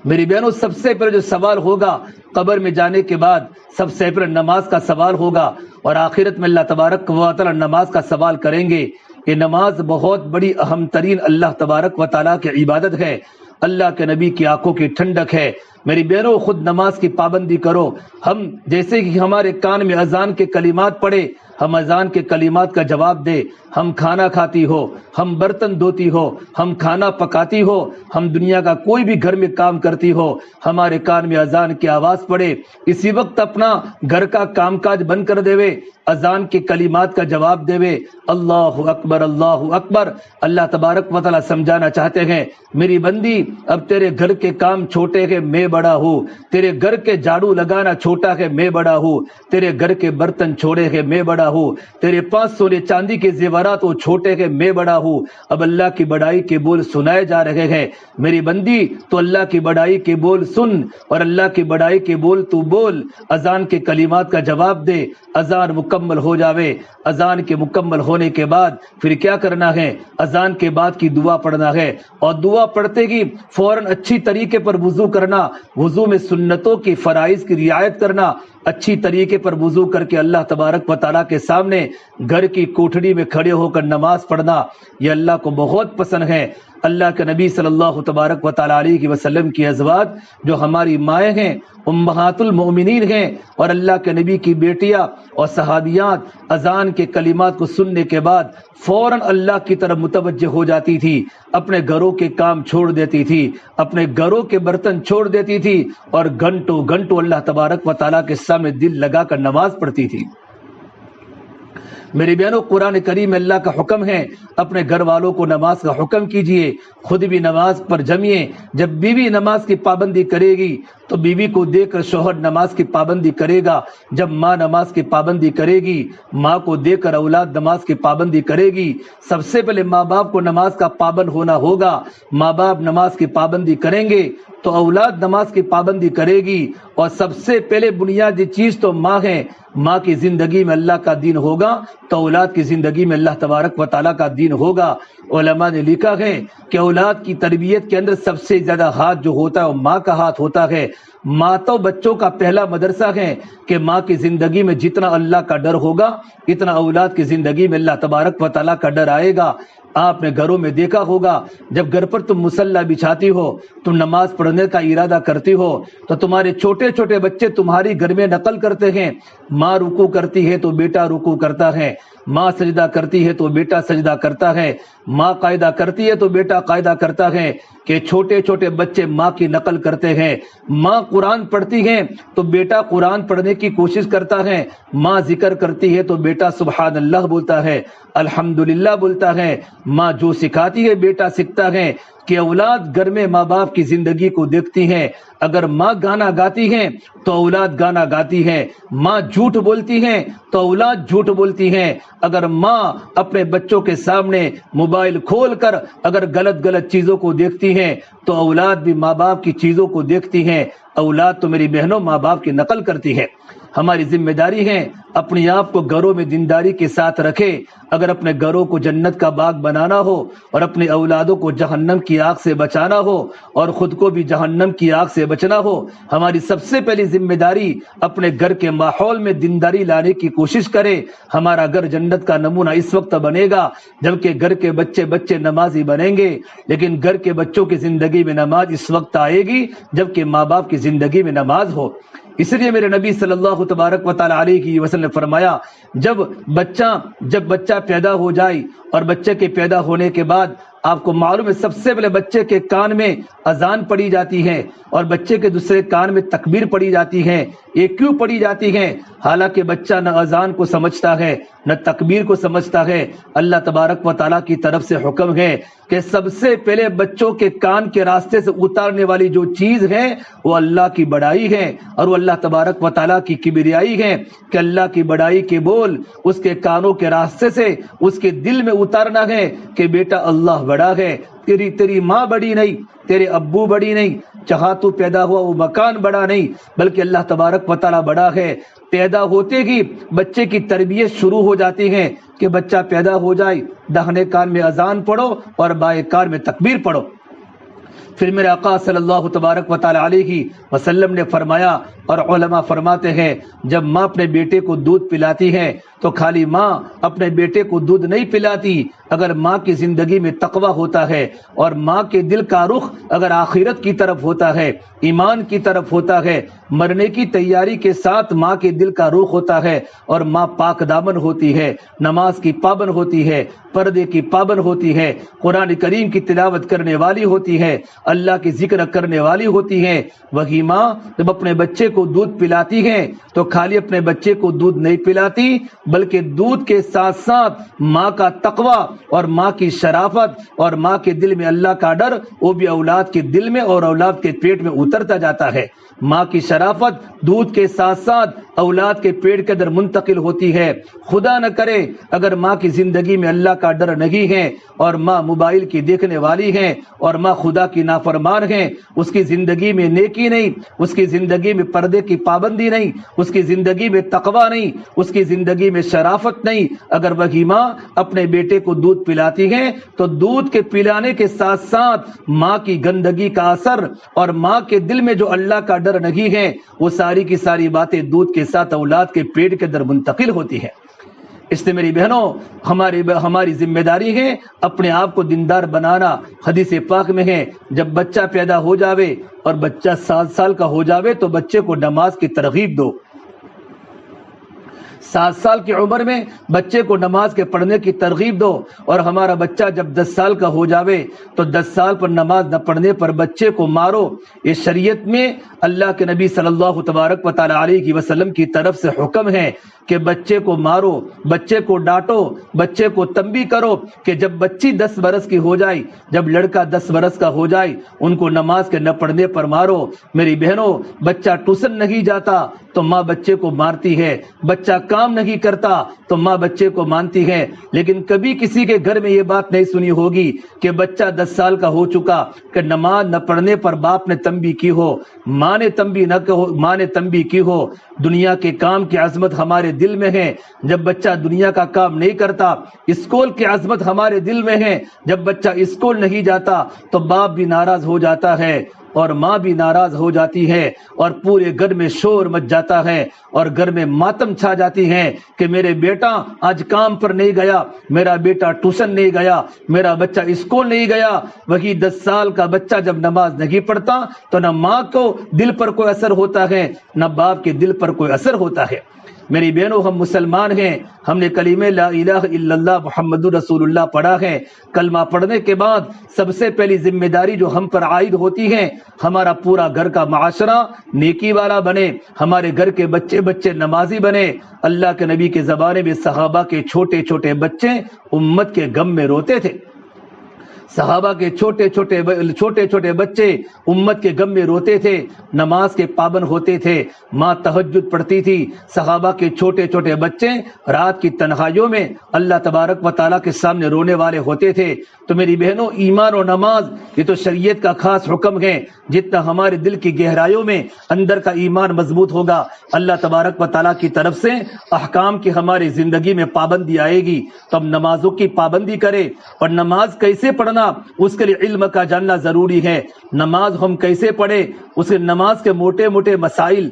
میری بہنوں، سب سے پہلے جو سوال ہوگا قبر میں جانے کے بعد، سب سے پہلے نماز کا سوال ہوگا، اور آخرت میں اللہ تبارک و تعالیٰ نماز کا سوال کریں گے۔ یہ نماز بہت بڑی اہم ترین اللہ تبارک و تعالیٰ کی عبادت ہے، اللہ کے نبی کی آنکھوں کی ٹھنڈک ہے۔ میری بہنوں، خود نماز کی پابندی کرو۔ ہم جیسے کہ ہمارے کان میں اذان کے کلمات پڑے، ہم اذان کے کلمات کا جواب دے۔ ہم کھانا کھاتی ہو، ہم برتن دھوتی ہو، ہم کھانا پکاتی ہو، ہم دنیا کا کوئی بھی گھر میں کام کرتی ہو، ہمارے کان میں اذان کی آواز پڑے، اسی وقت اپنا گھر کا کام کاج بند کر دیوے، اذان کے کلمات کا جواب دیوے، اللہ اکبر اللہ اکبر۔ اللہ تبارک و تعالیٰ سمجھانا چاہتے ہیں، میری بندی اب تیرے گھر کے کام چھوٹے ہیں، میں بڑا ہوں، تیرے گھر کے جھاڑو لگانا چھوٹا ہے، میں بڑا ہوں، تیرے گھر کے برتن چھوڑے ہیں، میں بڑا ہوں، تیرے 5 سونے چاندی کے زیورات وہ چھوٹے ہیں، میں بڑا ہوں۔ اب اللہ کی بڑائی کے بول سنائے جا رہے ہیں، میری بندی تو اللہ کی بڑائی کے بول سن اور اللہ کی بڑائی کے بول تو بول، اذان کے کلمات کا جواب دے۔ اذان مکمل ہو جاوے، اذان کے مکمل ہونے کے بعد پھر کیا کرنا ہے؟ اذان کے بعد کی دعا پڑھنا ہے، اور دعا پڑھتے ہی فوراً اچھی طریقے پر وضو کرنا، وضو میں سنتوں کی فرائض کی رعایت کرنا، اچھی طریقے پر وضو کر کے اللہ تبارک و تعالیٰ کے سامنے گھر کی کوٹھڑی میں کھڑے ہو کر نماز پڑھنا، یہ اللہ کو بہت پسند ہے۔ اللہ کے نبی صلی اللہ تبارک و تعالیٰ علیہ وسلم کی ازواج جو ہماری مائیں ہیں، امہات المؤمنین ہیں، اور اللہ کے نبی کی بیٹیاں اور صحابیات اذان کے کلمات کو سننے کے بعد فوراً اللہ کی طرف متوجہ ہو جاتی تھی، اپنے گھروں کے کام چھوڑ دیتی تھی، اپنے گھروں کے برتن چھوڑ دیتی تھی، اور گھنٹوں گھنٹوں اللہ تبارک و تعالیٰ کے سامنے دل لگا کر نماز پڑھتی تھی۔ میری بہنوں، قرآن کریم میں اللہ کا حکم ہے، اپنے گھر والوں کو نماز کا حکم کیجئے، خود بھی نماز پر جمیے۔ جب بیوی نماز کی پابندی کرے گی تو بیوی کو دیکھ کر شوہر نماز کی پابندی کرے گا، جب ماں نماز کی پابندی کرے گی، ماں کو دیکھ کر اولاد نماز کی پابندی کرے گی۔ سب سے پہلے ماں باپ کو نماز کا پابند ہونا ہوگا، ماں باپ نماز کی پابندی کریں گے تو اولاد نماز کی پابندی کرے گی، اور سب سے پہلے بنیادی چیز تو ماں ہے۔ ماں کی زندگی میں اللہ کا دین ہوگا تو اولاد کی زندگی میں اللہ تبارک و تعالیٰ کا دین ہوگا۔ علماء نے لکھا ہے کہ اولاد کی تربیت کے اندر سب سے زیادہ ہاتھ جو ہوتا ہے وہ ماں کا ہاتھ ہوتا ہے۔ ماں تو بچوں کا پہلا مدرسہ ہے کہ ماں کی زندگی میں جتنا اللہ کا ڈر ہوگا اتنا اولاد کی زندگی میں اللہ تبارک و تعالیٰ کا ڈر آئے گا۔ آپ نے گھروں میں دیکھا ہوگا، جب گھر پر تم مصلی بچھاتی ہو، تم نماز پڑھنے کا ارادہ کرتی ہو، تو تمہارے چھوٹے چھوٹے بچے تمہاری گھر میں نقل کرتے ہیں، ماں رکوع کرتی ہے تو بیٹا رکوع کرتا ہے، ماں سجدہ کرتی ہے تو بیٹا سجدہ کرتا ہے، ماں قاعدہ کرتی ہے تو بیٹا قاعدہ کرتا ہے، کہ چھوٹے چھوٹے بچے ماں کی نقل کرتے ہیں۔ ماں قرآن پڑھتی ہے تو بیٹا قرآن پڑھنے کی کوشش کرتا ہے، ماں ذکر کرتی ہے تو بیٹا سبحان اللہ بولتا ہے، الحمدللہ بولتا ہے۔ ماں جو سکھاتی ہے بیٹا سیکھتا ہے، کہ اولاد گھر میں ماں باپ کی زندگی کو دیکھتی ہے۔ اگر ماں گانا گاتی ہے تو اولاد گانا گاتی ہے، ماں جھوٹ بولتی ہے تو اولاد جھوٹ بولتی ہے۔ اگر ماں اپنے بچوں کے سامنے موبائل کھول کر اگر غلط چیزوں کو دیکھتی ہے تو اولاد بھی ماں باپ کی چیزوں کو دیکھتی ہے۔ اولاد تو میری بہنوں ماں باپ کی نقل کرتی ہے۔ ہماری ذمہ داری ہے اپنے آپ کو گھروں میں دینداری کے ساتھ رکھے۔ اگر اپنے گھروں کو جنت کا باغ بنانا ہو اور اپنے اولادوں کو جہنم کی آگ سے بچانا ہو اور خود کو بھی جہنم کی آگ سے بچنا ہو، ہماری سب سے پہلی ذمہ داری اپنے گھر کے ماحول میں دینداری لانے کی کوشش کرے۔ ہمارا گھر جنت کا نمونہ اس وقت بنے گا جبکہ گھر کے بچے نمازی بنیں گے، لیکن گھر کے بچوں کی زندگی میں نماز اس وقت آئے گی جبکہ ماں باپ کی زندگی میں نماز ہو۔ اس لیے میرے نبی صلی اللہ تبارک و تعالیٰ علیہ وسلم نے فرمایا، جب بچہ پیدا ہو جائے اور بچے کے پیدا ہونے کے بعد آپ کو معلوم ہے سب سے پہلے بچے کے کان میں اذان پڑی جاتی ہے اور بچے کے دوسرے کان میں تکبیر پڑی جاتی ہے۔ یہ کیوں پڑی جاتی ہے؟ حالانکہ بچہ نہ اذان کو سمجھتا ہے نہ تکبیر کو سمجھتا ہے۔ اللہ تبارک و تعالیٰ کی طرف سے حکم ہے کہ سب سے پہلے بچوں کے کان کے راستے سے اتارنے والی جو چیز ہے وہ اللہ کی بڑائی ہے اور وہ اللہ تبارک و تعالیٰ کی کبریائی ہے کہ اللہ کی بڑائی کے بول اس کے کانوں کے راستے سے اس کے دل میں اتارنا ہے کہ بیٹا اللہ بڑا ہے، تیری ماں بڑی نہیں، تیرے ابو بڑی نہیں، جہاں تو پیدا ہوا وہ مکان بڑا نہیں، بلکہ اللہ تبارک و تعالیٰ بڑا ہے۔ پیدا ہوتے ہی بچے کی تربیت شروع ہو جاتی ہے کہ بچہ پیدا ہو جائے داہنے کان میں اذان پڑھو اور بائیں کان میں تکبیر پڑھو۔ پھر میرے آقا صلی اللہ تبارک و تعالی علیہ وسلم نے فرمایا اور علماء فرماتے ہیں جب ماں اپنے بیٹے کو دودھ پلاتی ہے تو خالی ماں اپنے بیٹے کو دودھ نہیں پلاتی، اگر ماں کی زندگی میں تقوی ہوتا ہے اور ماں کے دل کا رخ اگر آخرت کی طرف ہوتا ہے، ایمان کی طرف ہوتا ہے، مرنے کی تیاری کے ساتھ ماں کے دل کا رخ ہوتا ہے اور ماں پاک دامن ہوتی ہے، نماز کی پابند ہوتی ہے، پردے کی پابند ہوتی ہے، قرآن کریم کی تلاوت کرنے والی ہوتی ہے، اللہ کی ذکر کرنے والی ہوتی ہے، وہی ماں جب اپنے بچے کو دودھ پلاتی ہے تو خالی اپنے بچے کو دودھ نہیں پلاتی بلکہ دودھ کے ساتھ ساتھ ماں کا تقوی اور ماں کی شرافت اور ماں کے دل میں اللہ کا ڈر وہ بھی اولاد کے دل میں اور اولاد کے پیٹ میں اترتا جاتا ہے۔ ماں کی شرافت دودھ کے ساتھ ساتھ اولاد کے پیٹ کے اندر منتقل ہوتی ہے۔ خدا نہ کرے اگر ماں کی زندگی میں اللہ کا ڈر نہیں ہے اور ماں موبائل کی دیکھنے والی ہے اور ماں خدا کی نافرمان ہے، اس کی زندگی میں نیکی نہیں، اس کی زندگی میں پردے کی پابندی نہیں، اس کی زندگی میں تقوی نہیں، اس کی زندگی میں شرافت نہیں، اگر وہی ماں اپنے بیٹے کو دودھ پلاتی ہے تو دودھ کے پلانے کے ساتھ ساتھ ماں کی گندگی کا اثر اور ماں کے دل میں جو اللہ کا ڈر نہیں ہے وہ ساری کی ساری باتیں دودھ کے ساتھ اولاد کے پیٹ کے اندر منتقل ہوتی ہے۔ اس لیے میری بہنوں ہماری ذمہ داری ہے اپنے آپ کو دیندار بنانا۔ حدیث پاک میں ہے جب بچہ پیدا ہو جاوے اور بچہ 7 سال کا ہو جاوے تو بچے کو نماز کی ترغیب دو۔ 7 سال کی عمر میں بچے کو نماز کے پڑھنے کی ترغیب دو، اور ہمارا بچہ جب 10 سال کا ہو جاوے تو 10 سال پر نماز نہ پڑھنے پر بچے کو مارو۔ یہ شریعت میں اللہ کے نبی صلی اللہ تبارک و تعالی علیہ وسلم کی طرف سے حکم ہے کہ بچے کو مارو، بچے کو ڈانٹو، بچے کو تنبیہ کرو کہ جب بچی 10 برس کی ہو جائے، جب لڑکا 10 برس کا ہو جائے ان کو نماز کے نہ پڑھنے پر مارو۔ میری بہنوں بچہ ٹیوشن نہیں جاتا تو ماں بچے کو مارتی ہے، بچہ کام نہیں کرتا تو ماں بچے کو مانتی ہے، لیکن کبھی کسی کے گھر میں یہ بات نہیں سنی ہوگی کہ بچہ 10 سال کا ہو چکا کہ نماز نہ پڑھنے پر باپ نے تنبیہ کی ہو، ماں نے تنبیہ کی ہو۔ دنیا کے کام کی عظمت ہمارے دل میں ہے، جب بچہ دنیا کا کام نہیں کرتا۔ اسکول کی عظمت ہمارے دل میں ہے، جب بچہ اسکول نہیں جاتا تو باپ بھی ناراض ہو جاتا ہے اور ماں بھی ناراض ہو جاتی ہے اور پورے گھر میں شور مچ جاتا ہے اور گھر میں ماتم چھا جاتی ہے کہ میرے بیٹا آج کام پر نہیں گیا، میرا بیٹا ٹیوشن نہیں گیا، میرا بچہ اسکول نہیں گیا۔ وہی 10 سال کا بچہ جب نماز نہیں پڑھتا تو نہ ماں کو دل پر کوئی اثر ہوتا ہے نہ باپ کے دل پر کوئی اثر ہوتا ہے۔ میری بہنوں ہم مسلمان ہیں، ہم نے کلمہ لا الہ الا اللہ محمد رسول اللہ پڑھا ہے۔ کلمہ پڑھنے کے بعد سب سے پہلی ذمہ داری جو ہم پر عائد ہوتی ہے ہمارا پورا گھر کا معاشرہ نیکی والا بنے، ہمارے گھر کے بچے نمازی بنے۔ اللہ کے نبی کے زمانے میں صحابہ کے چھوٹے چھوٹے بچے امت کے غم میں روتے تھے، صحابہ کے چھوٹے چھوٹے بچے امت کے غم میں روتے تھے، نماز کے پابند ہوتے تھے، ماں تہجد پڑھتی تھی، صحابہ کے چھوٹے چھوٹے بچے رات کی تنہائیوں میں اللہ تبارک و تعالیٰ کے سامنے رونے والے ہوتے تھے۔ تو میری بہنوں ایمان و نماز یہ تو شریعت کا خاص حکم ہے، جتنا ہمارے دل کی گہرائیوں میں اندر کا ایمان مضبوط ہوگا اللہ تبارک و تعالیٰ کی طرف سے احکام کی ہماری زندگی میں پابندی آئے گی۔ تو ہم نمازوں کی پابندی کریں، اور نماز کیسے پڑھنا اس کے لیے علم کا جاننا ضروری ہے۔ نماز ہم کیسے پڑھیں، اس کے نماز کے موٹے موٹے مسائل،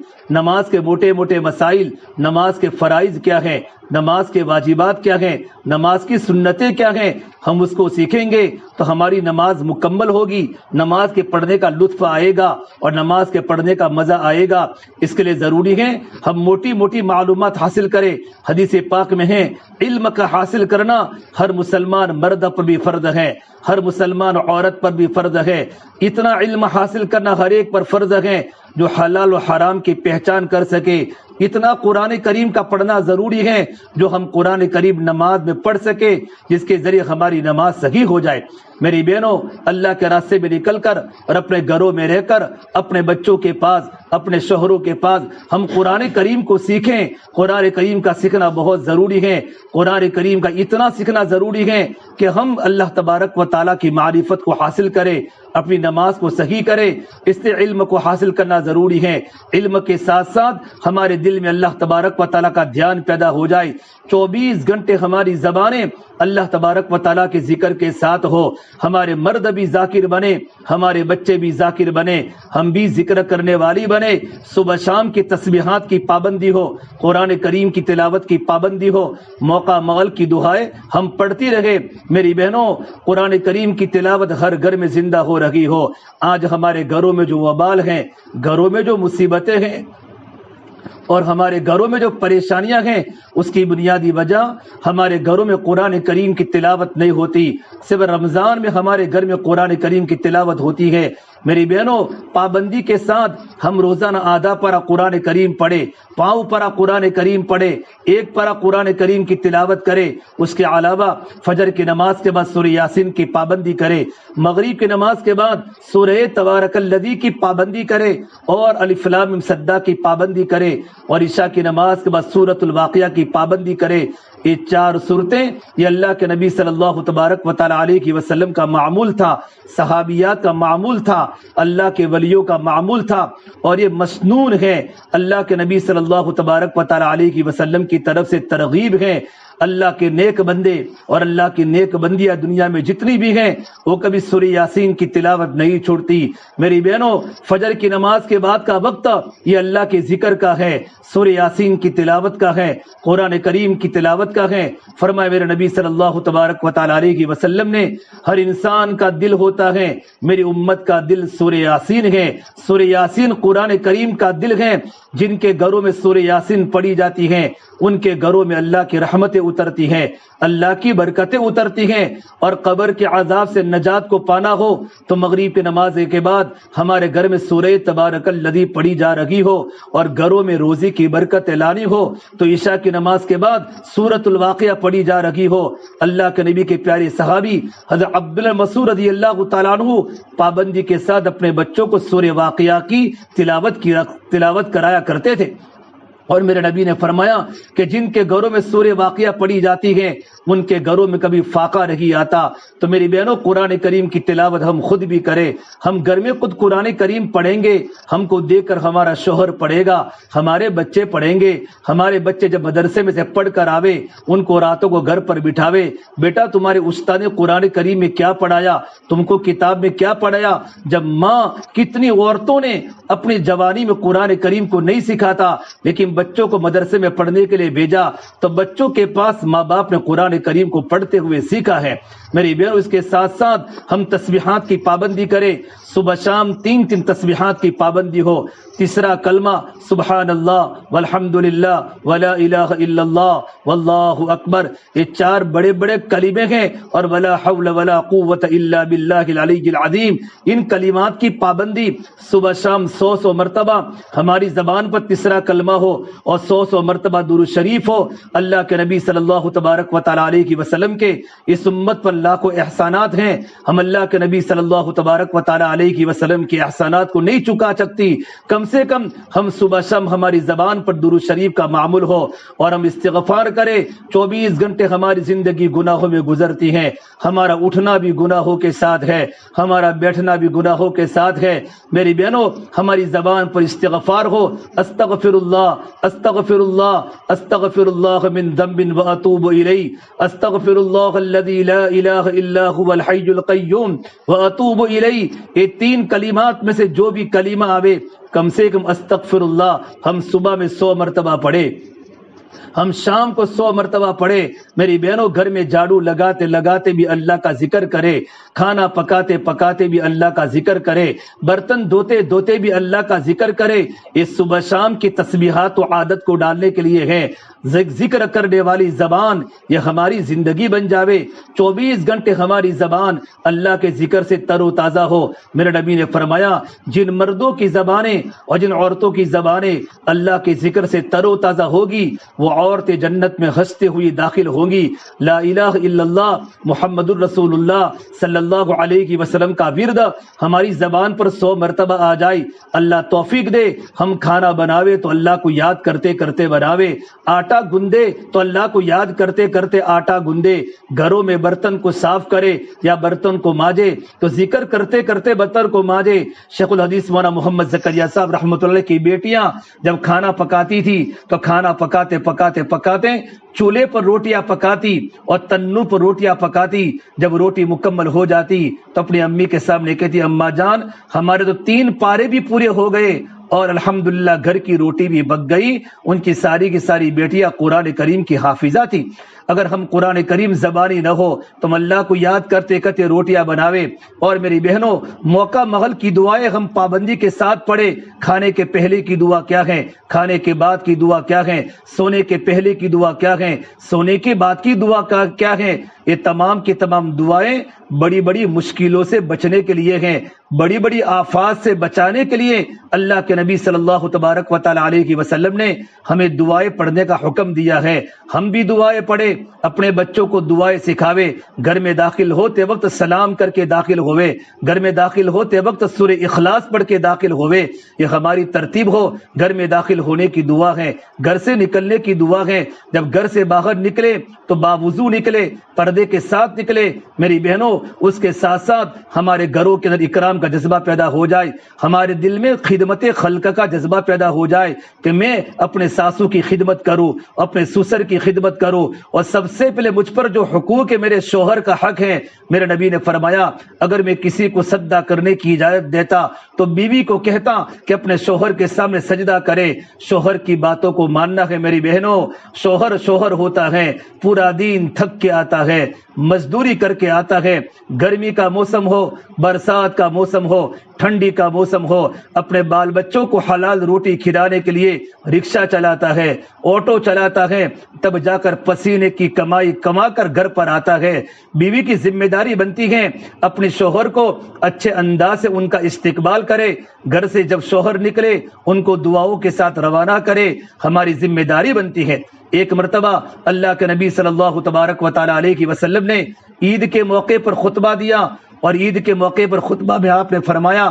نماز کے فرائض کیا ہیں، نماز کے واجبات کیا ہیں، نماز کی سنتیں کیا ہیں، ہم اس کو سیکھیں گے تو ہماری نماز مکمل ہوگی، نماز کے پڑھنے کا لطف آئے گا اور نماز کے پڑھنے کا مزہ آئے گا۔ اس کے لیے ضروری ہے ہم موٹی موٹی معلومات حاصل کریں۔ حدیث پاک میں ہے علم کا حاصل کرنا ہر مسلمان مرد پر بھی فرض ہے، ہر مسلمان عورت پر بھی فرض ہے۔ اتنا علم حاصل کرنا ہر ایک پر فرض ہے جو حلال و حرام کی پہچان کر سکے۔ اتنا قرآن کریم کا پڑھنا ضروری ہے جو ہم قرآن کریم نماز میں پڑھ سکے، جس کے ذریعے ہماری نماز صحیح ہو جائے۔ میری بہنوں، اللہ کے راستے میں نکل کر اور اپنے گھروں میں رہ کر اپنے بچوں کے پاس، اپنے شوہروں کے پاس ہم قرآن کریم کو سیکھیں۔ قرآن کریم کا سیکھنا بہت ضروری ہے۔ قرآن کریم کا اتنا سیکھنا ضروری ہے کہ ہم اللہ تبارک و تعالیٰ کی معرفت کو حاصل کریں، اپنی نماز کو صحیح کریں۔ اس سے علم کو حاصل کرنا ضروری ہے۔ علم کے ساتھ ساتھ ہمارے دل میں اللہ تبارک و تعالیٰ کا دھیان پیدا ہو جائے۔ 24 گھنٹے ہماری زبانیں اللہ تبارک و تعالیٰ کے ذکر کے ساتھ ہو۔ ہمارے مرد بھی ذاکر بنے، ہمارے بچے بھی ذاکر بنے، ہم بھی ذکر کرنے والی بنے۔ صبح شام کی تسبیحات کی پابندی ہو، قرآن کریم کی تلاوت کی پابندی ہو، موقع مغل کی دعائیں ہم پڑھتی رہے۔ میری بہنوں، قرآن کریم کی تلاوت ہر گھر میں زندہ ہو رہی ہو۔ آج ہمارے گھروں میں جو وبال ہیں، گھروں میں جو مصیبتیں ہیں اور ہمارے گھروں میں جو پریشانیاں ہیں، اس کی بنیادی وجہ ہمارے گھروں میں قرآن کریم کی تلاوت نہیں ہوتی۔ صرف رمضان میں ہمارے گھر میں قرآن کریم کی تلاوت ہوتی ہے۔ میری بہنوں، پابندی کے ساتھ ہم روزانہ آدھا پارہ قرآن کریم پڑھے، پاؤں پارہ قرآن کریم پڑھے، ایک پارہ قرآن کریم کی تلاوت کرے۔ اس کے علاوہ فجر کی نماز کے بعد سورہ یاسین کی پابندی کرے، مغرب کی نماز کے بعد سورہ تبارک الذی کی پابندی کرے اور الف لام میم سجدہ کی پابندی کرے، اور عشاء کی نماز کے بعد سورۃ الواقعہ کی پابندی کرے۔ یہ 4 صورتیں یہ اللہ کے نبی صلی اللہ تبارک و تعالی علیہ وسلم کا معمول تھا، صحابیات کا معمول تھا، اللہ کے ولیوں کا معمول تھا، اور یہ مسنون ہے۔ اللہ کے نبی صلی اللہ تبارک و تعالی علیہ وسلم کی طرف سے ترغیب ہے۔ اللہ کے نیک بندے اور اللہ کی نیک بندیاں دنیا میں جتنی بھی ہیں، وہ کبھی سورہ یاسین کی تلاوت نہیں چھوڑتی۔ میری بہنوں، فجر کی نماز کے بعد کا وقت یہ اللہ کے ذکر کا ہے، سورہ یاسین کی تلاوت کا ہے، قرآن کریم کی تلاوت کا ہے۔ فرمایا میرے نبی صلی اللہ تبارک و تعالی علیہ وسلم نے، ہر انسان کا دل ہوتا ہے، میری امت کا دل سورہ یاسین ہے۔ سورہ یاسین قرآن کریم کا دل ہے۔ جن کے گھروں میں سورہ یاسین پڑھی جاتی ہیں، ان کے گھروں میں اللہ کی رحمتیں اترتی ہیں، اللہ کی برکتیں اترتی ہیں، اور قبر کے عذاب سے نجات کو پانا ہو تو مغرب کی نماز کے بعد ہمارے گھر میں سورہ تبارک الذی پڑھی جا رہی ہو، اور گھروں میں روزی کی برکت لانی ہو تو عشاء کی نماز کے بعد سورۃ الواقعہ پڑھی جا رہی ہو۔ اللہ کے نبی کے پیارے صحابی حضرت عبداللہ مسعود رضی اللہ تعالیٰ عنہ پابندی کے ساتھ اپنے بچوں کو سورہ واقعہ کی تلاوت کرایا کرتے تھے، اور میرے نبی نے فرمایا کہ جن کے گھروں میں سورہ واقعہ پڑھی جاتی ہے ان کے گھروں میں کبھی فاقہ نہیں آتا۔ تو میری بہنوں، قرآن کریم کی تلاوت ہم خود بھی کریں۔ ہم گھر میں خود قرآن کریم پڑھیں گے، ہم کو دیکھ کر ہمارا شوہر پڑھے گا، ہمارے بچے پڑھیں گے۔ ہمارے بچے جب مدرسے میں سے پڑھ کر آوے، ان کو راتوں کو گھر پر بٹھاوے، بیٹا تمہارے استاد نے قرآن کریم میں کیا پڑھایا، تم کو کتاب میں کیا پڑھایا۔ جب ماں، کتنی عورتوں نے اپنی جوانی میں قرآن کریم کو نہیں سکھا تھا، لیکن بچوں کو مدرسے میں پڑھنے کے لیے بھیجا تو بچوں کے پاس ماں باپ نے قرآن کریم کو پڑھتے ہوئے سیکھا ہے۔ میری بہن، اس کے ساتھ ساتھ ہم تسبیحات کی پابندی کریں۔ صبح شام 3 تسبیحات کی پابندی ہو۔ تیسرا کلمہ سبحان اللہ والحمد للہ ولا الہ الا اللہ واللہ اکبر، یہ 4 بڑے بڑے کلمے ہیں، اور ولا حول ولا قوت الا باللہ العلی العظیم، ان کلمات کی پابندی صبح شام 100 مرتبہ ہماری زبان پر تیسرا کلمہ ہو، اور 100 مرتبہ درود شریف ہو۔ اللہ کے نبی صلی اللہ تبارک و تعالی علیہ وسلم کے اس امت پر لاکھوں احسانات ہیں، ہم اللہ کے نبی صلی اللہ تبارک و تعالی علیہ وسلم کے احسانات کو نہیں چکا سکتی۔ کم سے کم ہم صبح شام ہماری زبان پر درود شریف کا معمول ہو، اور ہم استغفار کریں۔ 24 گھنٹے ہماری زندگی گناہوں میں گزرتی ہے، ہمارا اٹھنا بھی گناہوں کے ساتھ ہے، ہمارا بیٹھنا بھی گناہوں کے ساتھ ہے۔ میری بہنوں، ہماری زبان پر استغفار ہو، استغفر اللہ استغفر اللہ استغفر اللہ من ذنب واتوب الیہ، استغفر اللہ الذی لا الہ الا هو الحی القیوم واتوب الیہ۔ یہ 3 کلمات میں سے جو بھی کلمہ آوے، کم سے کم استغفر اللہ ہم صبح میں 100 مرتبہ پڑھے، ہم شام کو 100 مرتبہ پڑھے۔ میری بہنوں، گھر میں جھاڑو لگاتے لگاتے بھی اللہ کا ذکر کرے، کھانا پکاتے پکاتے بھی اللہ کا ذکر کرے، برتن دھوتے دھوتے بھی اللہ کا ذکر کرے۔ اس صبح شام کی تسبیحات و عادت کو ڈالنے کے لیے ہے۔ ذکر کرنے والی زبان یہ ہماری زندگی بن جاوے، 24 گھنٹے ہماری زبان اللہ کے ذکر سے تر و تازہ ہو۔ میرے نبی نے فرمایا، جن مردوں کی زبانیں اور جن عورتوں کی زبانیں اللہ کے ذکر سے تر و تازہ ہوگی، وہ عورتیں جنت میں ہنستے ہوئی داخل ہوں گی۔ لا الہ الا اللہ محمد الرسول اللہ صلی اللہ علیہ وسلم کا ورد ہماری زبان پر 100 مرتبہ آ جائے۔ اللہ توفیق دے ہم کھانا بناوے تو اللہ کو یاد کرتے کرتے بناوے، آٹا گندے تو اللہ کو یاد کرتے کرتے آٹا گندے، گھروں میں برتن کو صاف کرے یا برتن کو ماجے تو ذکر کرتے کرتے برتن کو ماجے۔ شیخ الحدیث مولانا محمد زکریا صاحب رحمۃ اللہ کی بیٹیاں جب کھانا پکاتی تھی تو کھانا پکاتے پکاتے پکاتے چولہے پر روٹیاں پکاتی اور تنور پر روٹیاں پکاتی۔ جب روٹی مکمل ہو جاتی تو اپنی امی کے سامنے کہتی اماں جان ہمارے تو 3 پارے بھی پورے ہو گئے اور الحمدللہ گھر کی روٹی بھی پک گئی۔ ان کی ساری بیٹیاں قرآن کریم کی حافظہ تھی۔ اگر ہم قرآن کریم زبانی نہ ہو تو ہم اللہ کو یاد کرتے کرتے روٹیاں بناوے۔ اور میری بہنوں موقع مغل کی دعائیں ہم پابندی کے ساتھ پڑھے۔ کھانے کے پہلے کی دعا کیا ہے، کھانے کے بعد کی دعا کیا ہے، سونے کے پہلے کی دعا کیا ہے، سونے کے بعد کی دعا کیا ہے۔ یہ تمام کی تمام دعائیں بڑی بڑی مشکلوں سے بچنے کے لیے ہیں، بڑی بڑی آفات سے بچانے کے لیے اللہ کے نبی صلی اللہ تبارک و تعالی علیہ وسلم نے ہمیں دعائیں پڑھنے کا حکم دیا ہے۔ ہم بھی دعائیں پڑھے، اپنے بچوں کو دعائیں سکھاوے۔ گھر میں داخل ہوتے وقت سلام کر کے داخل ہوئے، گھر میں داخل ہوتے وقت سورہ اخلاص پڑھ کے داخل ہوئے، یہ ہماری ترتیب ہو۔ گھر میں داخل ہونے کی دعا ہے، گھر سے نکلنے کی دعا ہے۔ جب گھر سے باہر نکلے تو باوضو نکلے، پردے کے ساتھ نکلے۔ میری بہنوں اس کے ساتھ ساتھ ہمارے گھروں کے اندر اکرام کا جذبہ پیدا ہو جائے، ہمارے دل میں خدمت خلق کا جذبہ پیدا ہو جائے کہ میں اپنے ساسو کی خدمت کروں، اپنے سسر کی خدمت کروں، اور سب سے پہلے مجھ پر جو حقوق ہے میرے شوہر کا حق ہے۔ میرے نبی نے فرمایا اگر میں کسی کو سجدہ کرنے کی اجازت دیتا تو بیوی کو کہتا کہ اپنے شوہر کے سامنے سجدہ کرے۔ شوہر کی باتوں کو ماننا ہے میری بہنوں۔ شوہر ہوتا ہے، پورا دن تھک کے آتا ہے، مزدوری کر کے آتا ہے، گرمی کا موسم ہو، برسات کا موسم ہو، ٹھنڈی کا موسم ہو، اپنے بال بچوں کو حلال روٹی کھلانے کے لیے رکشہ چلاتا ہے، آٹو چلاتا ہے، تب جا کر پسینے کی کمائی کما کر گھر پر آتا ہے۔ بیوی کی ذمہ داری بنتی ہے اپنے شوہر کو اچھے انداز سے ان کا استقبال کرے، گھر سے جب شوہر نکلے ان کو دعاؤں کے ساتھ روانہ کرے، ہماری ذمہ داری بنتی ہے۔ ایک مرتبہ اللہ کے نبی صلی اللہ تبارک و تعالی علیہ وسلم نے عید کے موقع پر خطبہ دیا، اور عید کے موقع پر خطبہ میں آپ نے فرمایا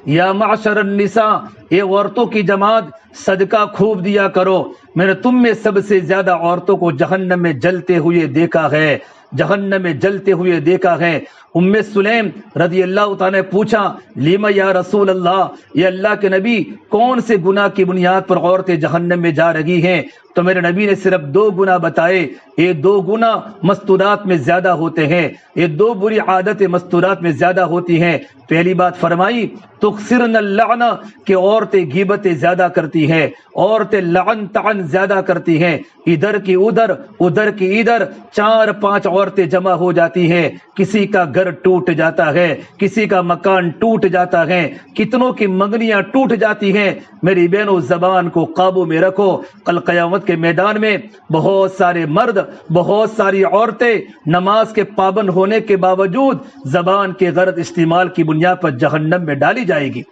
یا معشر النساء، اے عورتوں کی جماعت صدقہ خوب دیا کرو، میں نے تم میں سب سے زیادہ عورتوں کو جہنم میں جلتے ہوئے دیکھا ہے، جہنم میں جلتے ہوئے دیکھا ہے۔ ام سلیم رضی اللہ تعالیٰ نے پوچھا لیما یا رسول اللہ، یہ اللہ کے نبی کون سے گناہ کی بنیاد پر عورتیں جہنم میں جا رہی ہیں؟ تو میرے نبی نے صرف 2 گناہ بتائے۔ یہ 2 گناہ مستورات میں زیادہ ہوتے ہیں، یہ 2 بری عادتیں مستورات میں زیادہ ہوتی ہیں۔ پہلی بات فرمائی تکثرن اللعن، کہ عورتیں غیبتیں زیادہ کرتی ہیں، عورتیں لعن طعن زیادہ کرتی ہیں، ادھر کی ادھر ادھر کی ادھر 4-5 عورتیں جمع ہو جاتی ہیں، کسی کا گھر ٹوٹ جاتا ہے، کسی کا مکان ٹوٹ جاتا ہے، کتنوں کی منگنیاں ٹوٹ جاتی ہیں۔ میری بہنوں زبان کو قابو میں رکھو، کل قیامت کے میدان میں بہت سارے مرد، بہت ساری عورتیں نماز کے پابند ہونے کے باوجود زبان کے غلط استعمال کی بنیاد پر جہنم میں ڈالی جائے گی۔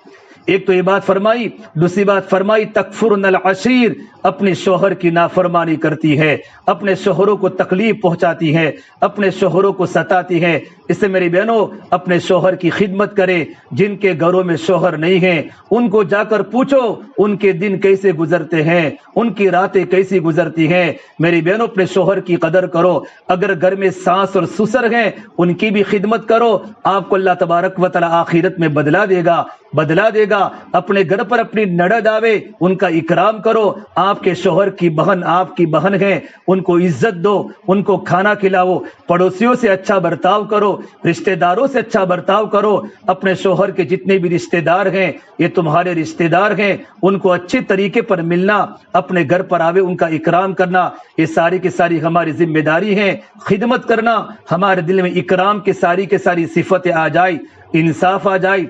ایک تو یہ بات فرمائی، دوسری بات فرمائی تکفرن العشیر، اپنے شوہر کی نافرمانی کرتی ہے، اپنے شوہروں کو تکلیف پہنچاتی ہے، اپنے شوہروں کو ستاتی ہے۔ اس سے میری بہنوں اپنے شوہر کی خدمت کرے۔ جن کے گھروں میں شوہر نہیں ہیں ان کو جا کر پوچھو ان کے دن کیسے گزرتے ہیں، ان کی راتیں کیسی گزرتی ہیں۔ میری بہنوں اپنے شوہر کی قدر کرو۔ اگر گھر میں ساس اور سسر ہیں ان کی بھی خدمت کرو، آپ کو اللہ تبارک و تعالی آخرت میں بدلا دے گا، بدلا دے گا۔ اپنے گھر پر اپنی نڑد آوے ان کا اکرام کرو، آپ کے شوہر کی بہن آپ کی بہن ہے، ان کو عزت دو، ان کو کھانا کھلاؤ، پڑوسیوں سے اچھا برتاؤ کرو، رشتہ داروں سے اچھا برتاؤ کرو۔ اپنے شوہر کے جتنے بھی رشتہ دار ہیں یہ تمہارے رشتہ دار ہیں، ان کو اچھے طریقے پر ملنا، اپنے گھر پر آوے ان کا اکرام کرنا، یہ ساری کی ساری ہماری ذمہ داری ہے۔ خدمت کرنا، ہمارے دل میں اکرام کی ساری صفتیں آ جائے، انصاف آ جائے،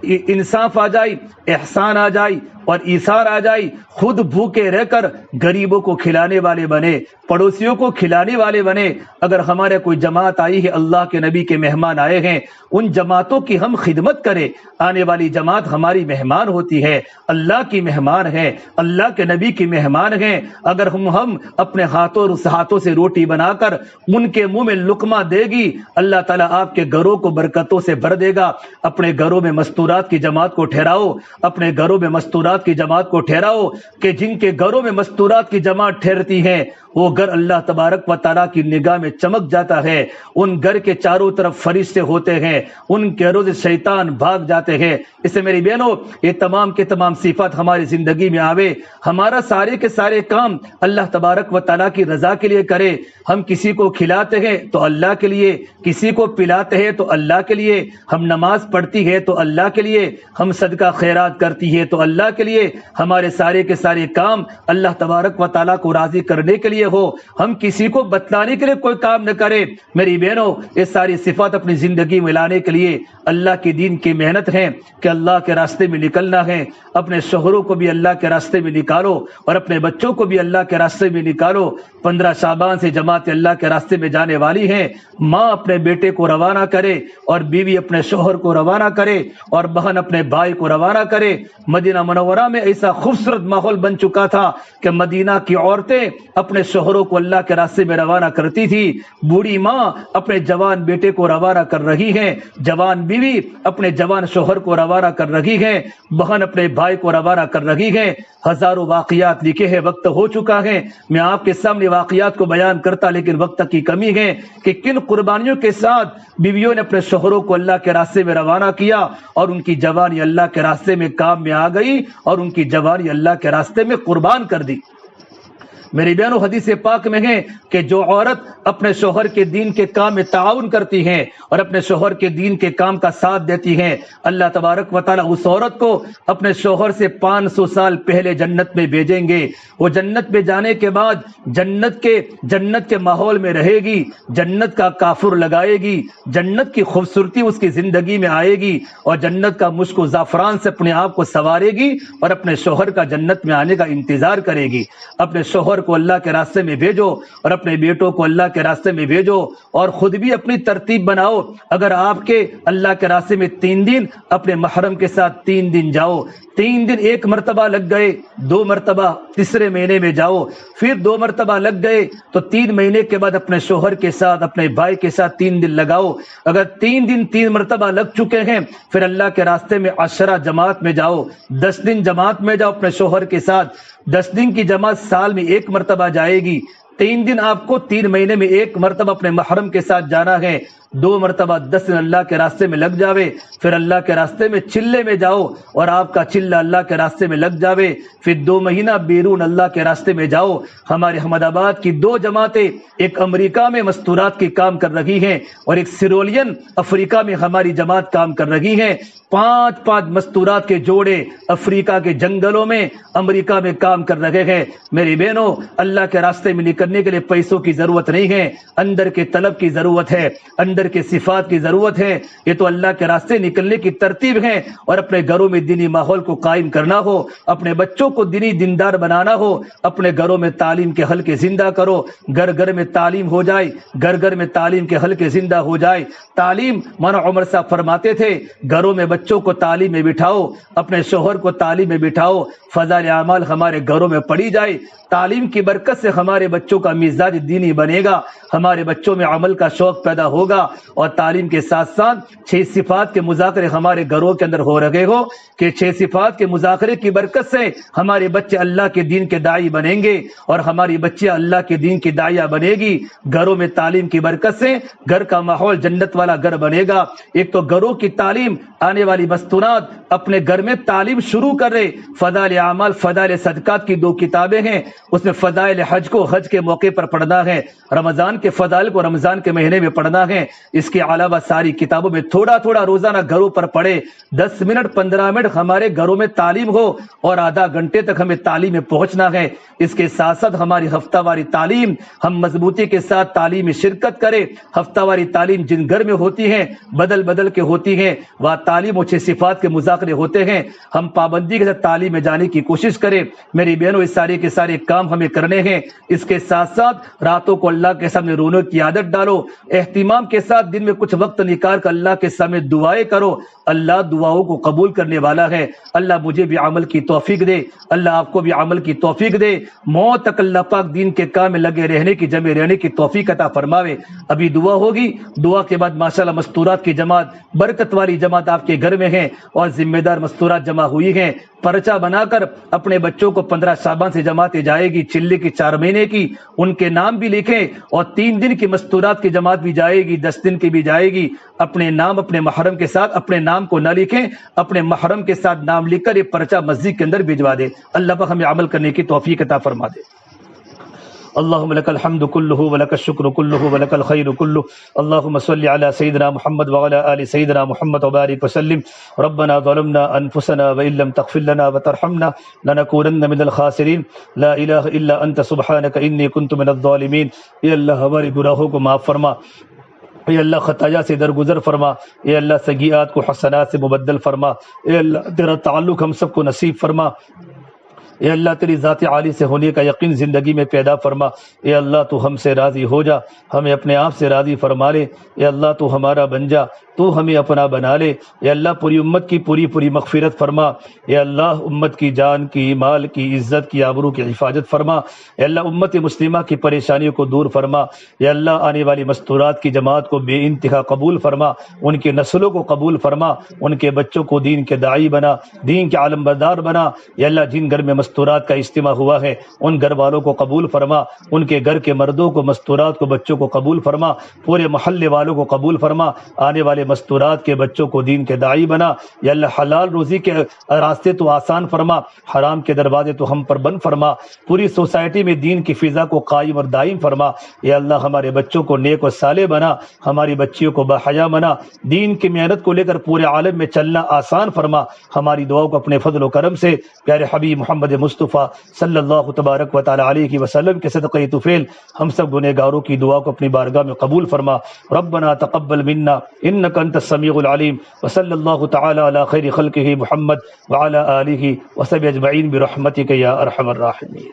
انصاف آ جائے، احسان آ جائے، اور ایثار آ جائے، خود بھوکے رہ کر غریبوں کو کھلانے والے بنے، پڑوسیوں کو کھلانے والے بنے۔ اگر ہمارے کوئی جماعت آئی ہے، اللہ کے نبی کے مہمان آئے ہیں، ان جماعتوں کی ہم خدمت کریں۔ آنے والی جماعت ہماری مہمان ہوتی ہے، اللہ کی مہمان ہے، اللہ کے نبی کی مہمان ہیں۔ اگر ہم اپنے ہاتھوں سے روٹی بنا کر ان کے منہ میں لقمہ دے گی، اللہ تعالیٰ آپ کے گھروں کو برکتوں سے بھر دے گا۔ اپنے گھروں میں مستورات کی جماعت کو ٹھہراؤ، اپنے گھروں میں مستورات کی جماعت کو ٹھہراؤ، کہ جن کے گھروں میں مستورات کی جماعت ٹھہرتی ہے وہ گھر اللہ تبارک و تعالیٰ کی نگاہ میں چمک جاتا ہے۔ ان گھر کے چاروں طرف فرشتے ہوتے ہیں، ان گھروں سے شیطان بھاگ جاتے ہیں۔ اس سے میری بہنوں، یہ تمام کے تمام صفات ہماری زندگی میں آوے، ہمارا سارے کے سارے کام اللہ تبارک و تعالیٰ کی رضا کے لیے کرے۔ ہم کسی کو کھلاتے ہیں تو اللہ کے لیے، کسی کو پلاتے ہیں تو اللہ کے لیے، ہم نماز پڑھتی ہے تو اللہ کے لیے، ہم صدقہ خیرات کرتی ہے تو اللہ کے لیے، ہمارے سارے کے سارے کام اللہ تبارک و تعالیٰ کو راضی کرنے کے لیے ہو، ہم کسی کو بتلانے کے لیے کوئی کام نہ کرے۔ میری بہنوں، یہ ساری صفات اپنی زندگی میں لانے کے لیے اللہ کے دین کی محنت ہے کہ اللہ کے راستے میں نکلنا ہے۔ اپنے شوہروں کو بھی اللہ کے راستے میں نکالو اور اپنے بچوں کو بھی اللہ کے راستے میں نکالو۔ 15 شعبان سے جماعت اللہ کے راستے میں جانے والی ہے۔ ماں اپنے بیٹے کو روانہ کرے اور بیوی اپنے شوہر کو روانہ کرے اور بہن اپنے بھائی کو روانہ کرے۔ مدینہ منورہ میں ایسا خوبصورت ماحول بن چکا تھا کہ مدینہ کی عورتیں اپنے شوہروں کو اللہ کے راستے میں روانہ کرتی تھی۔ بوڑھی ماں اپنے جوان بیٹے کو روانہ کر رہی ہے، جوان بیوی اپنے جوان شوہر کو روانہ کر رہی ہے، بہن اپنے بھائی کو روانہ کر رہی ہے۔ ہزاروں واقعات لکھے ہیں، وقت ہو چکا ہے، میں آپ کے سامنے واقعات کو بیان کرتا، لیکن وقت کی کمی ہے کہ کن قربانیوں کے ساتھ بیویوں نے اپنے شوہروں کو اللہ کے راستے میں روانہ کیا اور ان کی جوانی اللہ کے راستے میں کام میں آ گئی اور ان کی جوانی اللہ کے راستے میں قربان کر دی۔ میری بہنوں، حدیث پاک میں ہے کہ جو عورت اپنے شوہر کے دین کے کام میں تعاون کرتی ہے اور اپنے شوہر کے دین کے کام کا ساتھ دیتی ہے، اللہ تبارک و تعالیٰ اس عورت کو اپنے شوہر سے 500 سال پہلے جنت میں بھیجیں گے۔ وہ جنت میں جانے کے بعد جنت کے ماحول میں رہے گی، جنت کا کافر لگائے گی، جنت کی خوبصورتی اس کی زندگی میں آئے گی اور جنت کا مشک و زعفران سے اپنے آپ کو سنوارے گی اور اپنے شوہر کا جنت میں آنے کا انتظار کرے گی۔ اپنے شوہر کو اللہ کے راستے میں بھیجو اور اپنے بیٹوں کو اللہ کے راستے میں بھیجو اور خود بھی اپنی ترتیب بناؤ۔ اگر آپ کے اللہ کے راستے میں 3 دن، اپنے محرم کے ساتھ 3 دن جاؤ، 3 دن ایک مرتبہ لگ گئے، 2 مرتبہ تیسرے مہینے میں جاؤ، پھر 2 مرتبہ لگ گئے تو 3 مہینے کے بعد اپنے شوہر کے ساتھ، اپنے بھائی کے ساتھ 3 دن لگاؤ۔ اگر 3 دن 3 مرتبہ لگ چکے ہیں، پھر اللہ کے راستے میں 10 جماعت میں جاؤ، 10 دن جماعت میں جاؤ اپنے شوہر کے ساتھ۔ 10 دن کی جماعت سال میں 1 مرتبہ جائے گی۔ 3 دن آپ کو 3 مہینے میں 1 مرتبہ اپنے محرم کے ساتھ جانا ہے۔ 2 مرتبہ 10 دن اللہ کے راستے میں لگ جاوے، پھر اللہ کے راستے میں چلے میں جاؤ اور آپ کا چلہ اللہ کے راستے میں لگ جاوے، پھر 2 مہینہ بیرون اللہ کے راستے میں جاؤ۔ ہمارے احمد آباد کی 2 جماعتیں، ایک امریکہ میں مستورات کی کام کر رہی ہیں اور ایک سیرولین افریقہ میں ہماری جماعت کام کر رہی ہے۔ 5 مستورات کے جوڑے افریقہ کے جنگلوں میں، امریکہ میں کام کر رہے ہیں۔ میری بہنوں، اللہ کے راستے میں نکلنے کے لیے پیسوں کی ضرورت نہیں ہے، اندر کے طلب کی ضرورت ہے، اندر کے صفات کی ضرورت ہے۔ یہ تو اللہ کے راستے نکلنے کی ترتیب ہے، اور اپنے گھروں میں دینی ماحول کو قائم کرنا ہو، اپنے بچوں کو دینی دیندار بنانا ہو، اپنے گھروں میں تعلیم کے حلقے زندہ کرو، گھر گھر میں تعلیم ہو جائے، گھر گھر میں تعلیم کے حلقے زندہ ہو جائے۔ تعلیم، مولانا عمر صاحب فرماتے تھے، گھروں میں بچوں کو تعلیم میں بٹھاؤ، اپنے شوہر کو تعلیم میں بٹھاؤ، فضائل اعمال ہمارے گھروں میں پڑھی جائے۔ تعلیم کی برکت سے ہمارے بچوں کا مزاج دینی بنے گا، ہمارے بچوں میں عمل کا شوق پیدا ہوگا، اور تعلیم کے ساتھ ساتھ 6 صفات کے مذاکرے ہمارے گھروں کے اندر ہو رہے ہو کہ 6 صفات کے مذاکرے کی برکت سے ہمارے بچے اللہ کے دین کے داعی بنیں گے اور ہماری بچیاں اللہ کے دین کی داعیہ بنے گی۔ گھروں میں تعلیم کی برکت سے گھر کا ماحول جنت والا گھر بنے گا۔ ایک تو گھروں کی تعلیم، آنے والی مستورات اپنے گھر میں تعلیم شروع کر رہے۔ فضائل اعمال، فضائل صدقات کی 2 کتابیں ہیں، اس میں فضائل حج کو حج کے موقع پر پڑھنا ہے، رمضان کے فضائل کو رمضان کے مہینے میں پڑھنا ہے، اس کے علاوہ ساری کتابوں میں تھوڑا تھوڑا روزانہ گھروں پر پڑھے، 10 منٹ 15 منٹ ہمارے گھروں میں تعلیم ہو اور آدھا گھنٹے تک ہمیں تعلیم میں پہنچنا ہے۔ اس کے ساتھ ساتھ ہماری ہفتہ واری تعلیم ہم مضبوطی کے ساتھ تعلیم میں شرکت کریں۔ ہفتہ واری تعلیم جن گھر میں ہوتی ہیں بدل بدل کے ہوتی ہیں، وہاں تعلیم و اچھے صفات کے مذاکرے ہوتے ہیں، ہم پابندی کے ساتھ تعلیم میں جانے کی کوشش کریں۔ میری بہنوں، اس سارے کے سارے کام ہمیں کرنے ہیں۔ اس کے ساتھ ساتھ راتوں کو اللہ کے سامنے رونے کی عادت ڈالو، اہتمام کے ساتھ دن میں کچھ وقت نکال کر اللہ کے سامنے دعائیں کرو۔ اللہ دعاؤں کو قبول کرنے والا ہے۔ اللہ مجھے بھی عمل کی توفیق دے، اللہ آپ کو بھی عمل کی توفیق دے، موت تک اللہ پاک دین کے کام میں لگے رہنے کی، جمع رہنے کی توفیق عطا فرماوے۔ ابھی دعا ہوگی، دعا کے بعد ماشاءاللہ مستورات کی جماعت، برکت والی جماعت آپ کے گھر میں ہے اور ذمہ دار مستورات جمع ہوئی ہیں۔ پرچہ بنا کر اپنے بچوں کو 15 شعبان سے جماعت جائے گی، چلے کی 4 مہینے کی، ان کے نام بھی لکھیں اور 3 دن کی مستورات کی جماعت بھی جائے گی، 10 دن کی بھی جائے گی۔ اپنے نام اپنے محرم کے ساتھ، اپنے نام کو نہ لکھیں، اپنے محرم کے ساتھ نام لکھ کر یہ پرچہ مسجد کے اندر بھجوا دے۔ اللہ پاک ہمیں عمل کرنے کی توفیق عطا فرما دے۔ اللهم لك الحمد كله ولك الشكر كله ولك الخير كله، اللهم صل على سيدنا محمد وعلى آل سيدنا محمد وبارك وسلم۔ ربنا ظلمنا أنفسنا وإن لم تغفر لنا وترحمنا لنكونن من الخاسرين، لا إله إلا أنت سبحانك إني كنت من الظالمين۔ اے اللہ ہمارے گناہوں کو معاف فرما، اے اللہ خطایا سے درگزر فرما، اے اللہ سیئات کو حسنات سے مبدل فرما، اے اللہ تیرا تعلق ہم سب کو نصیب فرما، اے اللہ تیری ذات عالی سے ہونے کا یقین زندگی میں پیدا فرما۔ اے اللہ تو ہم سے راضی ہو جا، ہمیں اپنے آپ سے راضی فرما لے۔ اے اللہ تو ہمارا بن جا، تو ہمیں اپنا بنا لے۔ اے اللہ پوری امت کی پوری مغفرت فرما۔ اے اللہ امت کی جان کی، مال کی، عزت کی، آبرو کی حفاظت فرما۔ اے اللہ امت مسلمہ کی پریشانیوں کو دور فرما۔ اے اللہ آنے والی مستورات کی جماعت کو بے انتہا قبول فرما، ان کی نسلوں کو قبول فرما، ان کے بچوں کو دین کے داعی بنا، دین کے عالم بردار بنا۔ اے اللہ جن گھر میں مستورات کا اجتماع ہوا ہے ان گھر والوں کو قبول فرما، ان کے گھر کے مردوں کو، مستورات کو، بچوں کو قبول فرما، پورے محلے والوں کو قبول فرما، آنے والے مستورات کے بچوں کو دین کے داعی بنا۔ یا اللہ حلال روزی کے راستے تو آسان فرما، حرام کے دروازے تو ہم پر بند فرما، پوری سوسائٹی میں دین کی فضا کو قائم اور دائم فرما۔ یا اللہ ہمارے بچوں کو نیک و صالح بنا، ہماری بچیوں کو باحیا بنا، دین کی محنت کو لے کر پورے عالم میں چلنا آسان فرما۔ ہماری دعاؤں کو اپنے فضل و کرم سے پیارے حبیب محمد مصطفیٰ صلی اللہ تبارک و تعالی علیہ وسلم کے صدقہ طفیل ہم سب گنہگاروں کی دعا کو اپنی بارگاہ میں قبول فرما۔ ربنا تقبل منا انک انت السمیع العلیم، وصلی اللہ تعالی علی خیر خلقہ محمد وعلی آلہ وصحبہ اجمعین برحمتک یا ارحم الراحمین۔